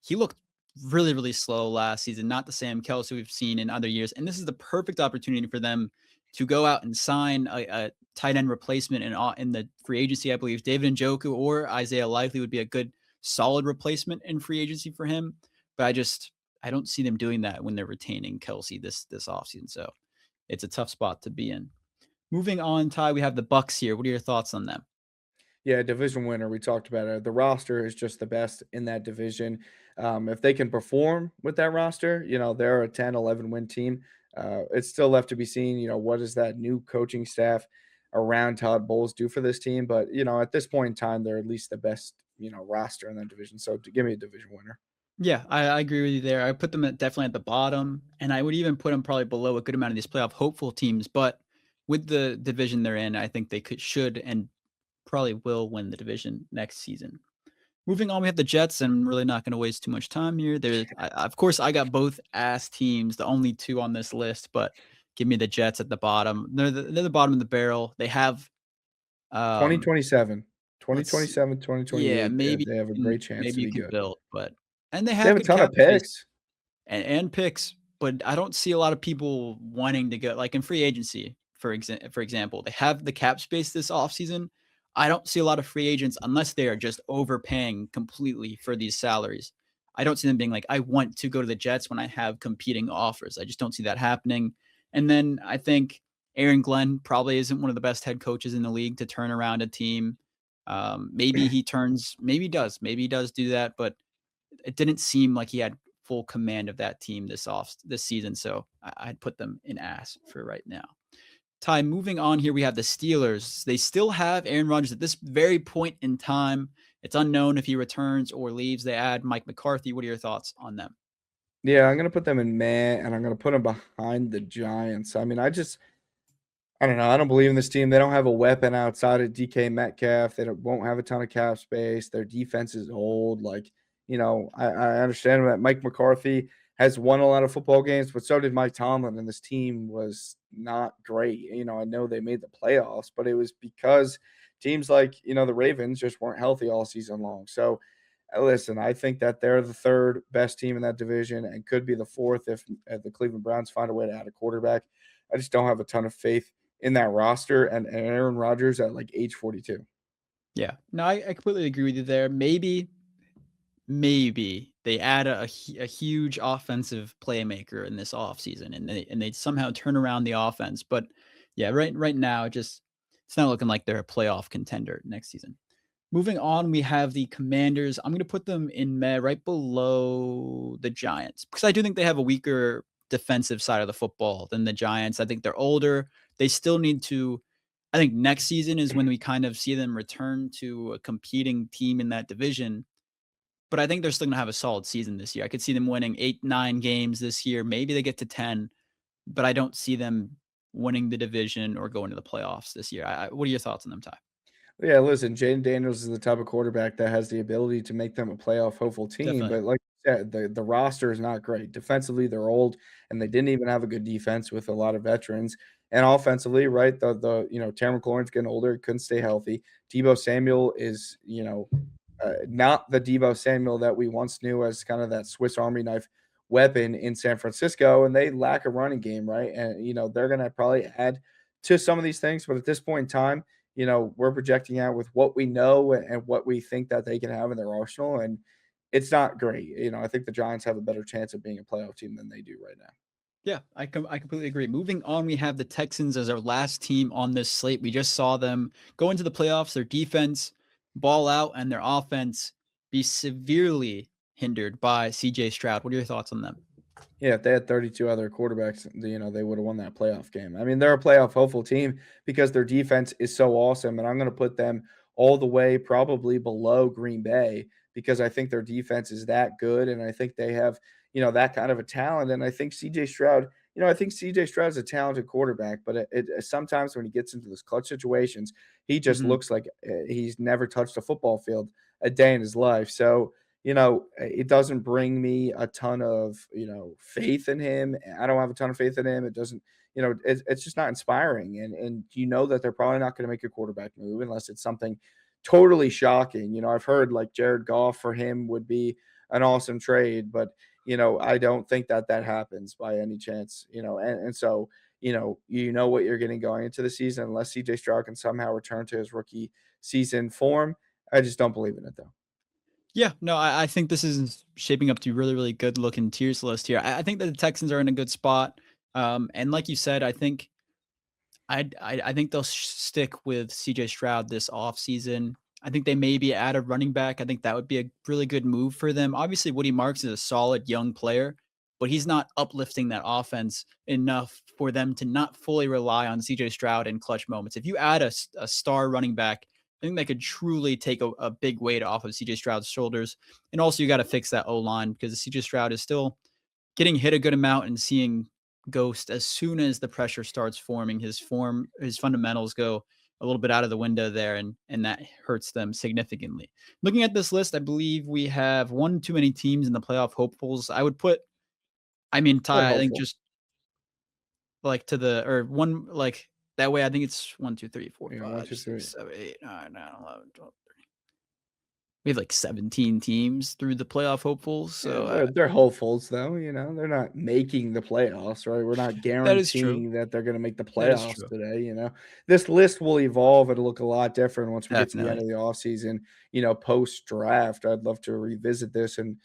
he looked really, really slow last season. Not the Sam Kelsey we've seen in other years. And this is the perfect opportunity for them to go out and sign a tight end replacement in the free agency. I believe David Njoku or Isaiah Likely would be a good, solid replacement in free agency for him. But I don't see them doing that when they're retaining Kelsey this offseason. So it's a tough spot to be in. Moving on, Ty, we have the Bucks here. What are your thoughts on them? Yeah, division winner. We talked about it. The roster is just the best in that division. If they can perform with that roster, they're a 10, 11 win team. It's still left to be seen, what does that new coaching staff around Todd Bowles do for this team? But, at this point in time, they're at least the best, roster in that division. So to give me a division winner. Yeah, I agree with you there. I put them definitely at the bottom, and I would even put them probably below a good amount of these playoff hopeful teams. But with the division they're in, I think they should, and probably will win the division next season. Moving on, we have the Jets, and I'm really not going to waste too much time here. Of course, I got both ass teams, the only two on this list, but give me the Jets at the bottom. They're the bottom of the barrel. They have, um, 2027, let's 2027, yeah, 2028, maybe they have a great chance to you be can good. build, but and they They have have a good ton of cap space. picks. And picks, but I don't see a lot of people wanting to go like in free agency, for example, they have the cap space this offseason. I don't see a lot of free agents unless they are just overpaying completely for these salaries. I don't see them being like, I want to go to the Jets when I have competing offers. I just don't see that happening. And then I think Aaron Glenn probably isn't one of the best head coaches in the league to turn around a team. Maybe he does do that, but it didn't seem like he had full command of that team this season. So I'd put them in ass for right now. Ty, moving on here, we have the Steelers. They still have Aaron Rodgers at this very point in time. It's unknown if he returns or leaves. They add Mike McCarthy. What are your thoughts on them? Yeah, I'm gonna put them in meh, and I'm gonna put them behind the Giants. I mean, I don't know. I don't believe in this team. They don't have a weapon outside of DK Metcalf. They won't have a ton of cap space. Their defense is old. Like, I understand that Mike McCarthy has won a lot of football games, but so did Mike Tomlin, and this team was not great. I know they made the playoffs, but it was because teams like, the Ravens just weren't healthy all season long. So, listen, I think that they're the third best team in that division and could be the fourth if the Cleveland Browns find a way to add a quarterback. I just don't have a ton of faith in that roster and Aaron Rodgers at like age 42. Yeah, no, I completely agree with you there. Maybe they add a huge offensive playmaker in this offseason and they somehow turn around the offense. But yeah, right now it's not looking like they're a playoff contender next season. Moving on, we have the Commanders. I'm gonna put them in meh right below the Giants because I do think they have a weaker defensive side of the football than the Giants. I think they're older. They still need to. I think next season is when we kind of see them return to a competing team in that division, but I think they're still gonna have a solid season this year. I could see them winning 8, 9 games this year. Maybe they get to 10, but I don't see them winning the division or going to the playoffs this year. What are your thoughts on them, Ty? Yeah, listen, Jaden Daniels is the type of quarterback that has the ability to make them a playoff hopeful team. Definitely. But like you said, the roster is not great. Defensively, they're old and they didn't even have a good defense with a lot of veterans. And offensively, right, Terry McLaurin's getting older, couldn't stay healthy. Debo Samuel is, not the Debo Samuel that we once knew as kind of that Swiss Army knife weapon in San Francisco, and they lack a running game, right? And they're going to probably add to some of these things, but at this point in time, we're projecting out with what we know and what we think that they can have in their arsenal, and it's not great. I think the Giants have a better chance of being a playoff team than they do right now. Yeah, I completely agree. Moving on, we have the Texans as our last team on this slate. We just saw them go into the playoffs, their defense ball out, and their offense be severely hindered by CJ Stroud. What are your thoughts on them? Yeah, if they had 32 other quarterbacks, they would have won that playoff game. I mean, they're a playoff hopeful team because their defense is so awesome, and I'm going to put them all the way probably below Green Bay because I think their defense is that good, and I think they have that kind of a talent. And I think CJ Stroud, is a talented quarterback, but sometimes when he gets into those clutch situations, he just Mhm. looks like he's never touched a football field a day in his life. So it doesn't bring me a ton of, faith in him. I don't have a ton of faith in him. It doesn't, it's just not inspiring. And that they're probably not going to make a quarterback move unless it's something totally shocking. I've heard like Jared Goff for him would be an awesome trade, but I don't think that happens by any chance. And so what you're getting going into the season unless CJ Stroud can somehow return to his rookie season form. I just don't believe in it though. Yeah, no, I think this is shaping up to be really, really good looking tiers list here. I think that the Texans are in a good spot. And like you said, I think they'll stick with CJ Stroud this offseason. I think they maybe add a running back. I think that would be a really good move for them. Obviously, Woody Marks is a solid young player, but he's not uplifting that offense enough for them to not fully rely on CJ Stroud in clutch moments. If you add a star running back, I think that could truly take a big weight off of CJ Stroud's shoulders. And also, you got to fix that O line because CJ Stroud is still getting hit a good amount and seeing ghost as soon as the pressure starts forming. His fundamentals go a little bit out of the window there, and that hurts them significantly. Looking at this list, I believe we have one too many teams in the playoff hopefuls. I would put, I mean, They're Ty, I think hopeful. just like to the or one like that way. I think it's 1, 2, 3, 4, You know, one, 5, two, 6, three. 7, 8, 9, 10, 11, 12. We have like 17 teams through the playoff hopefuls. Yeah, So they're hopefuls though, you know, they're not making the playoffs, right? We're not that is true. guaranteeing that they're going to make the That is playoffs true. today, you know. This list will evolve. It'll look a lot different once we get to the end Definitely. of the offseason, you know, post draft. I'd love to revisit this and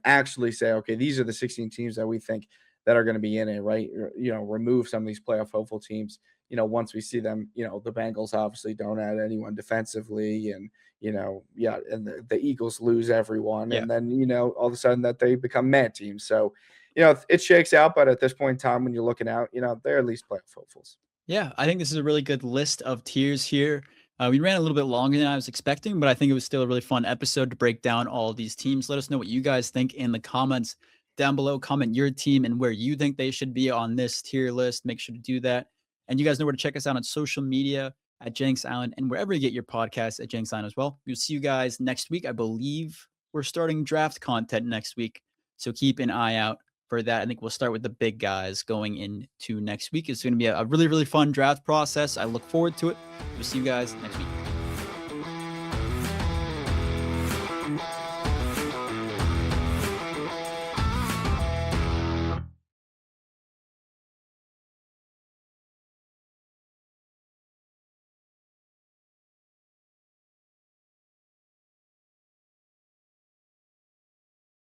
actually say, okay, these are the 16 teams that we think that are going to be in it, right? You know, remove some of these playoff hopeful teams, you know, once we see them, you know, the Bengals obviously don't add anyone defensively and you know, yeah, and the Eagles lose everyone, Yeah. and then you know, all of a sudden that they become mad teams. So, you know, it shakes out, but at this point in time, when you're looking out, you know, they're at least playoff hopefuls. Yeah, I think this is a really good list of tiers here. We ran a little bit longer than I was expecting, but I think it was still a really fun episode to break down all of these teams. Let us know what you guys think in the comments down below. Comment your team and where you think they should be on this tier list. Make sure to do that. And you guys know where to check us out on social media at Jenks Island and wherever you get your podcasts at Jenks Island as well. We'll see you guys next week. I believe we're starting draft content next week. So keep an eye out for that. I think we'll start with the big guys going into next week. It's going to be a really, really fun draft process. I look forward to it. We'll see you guys next week.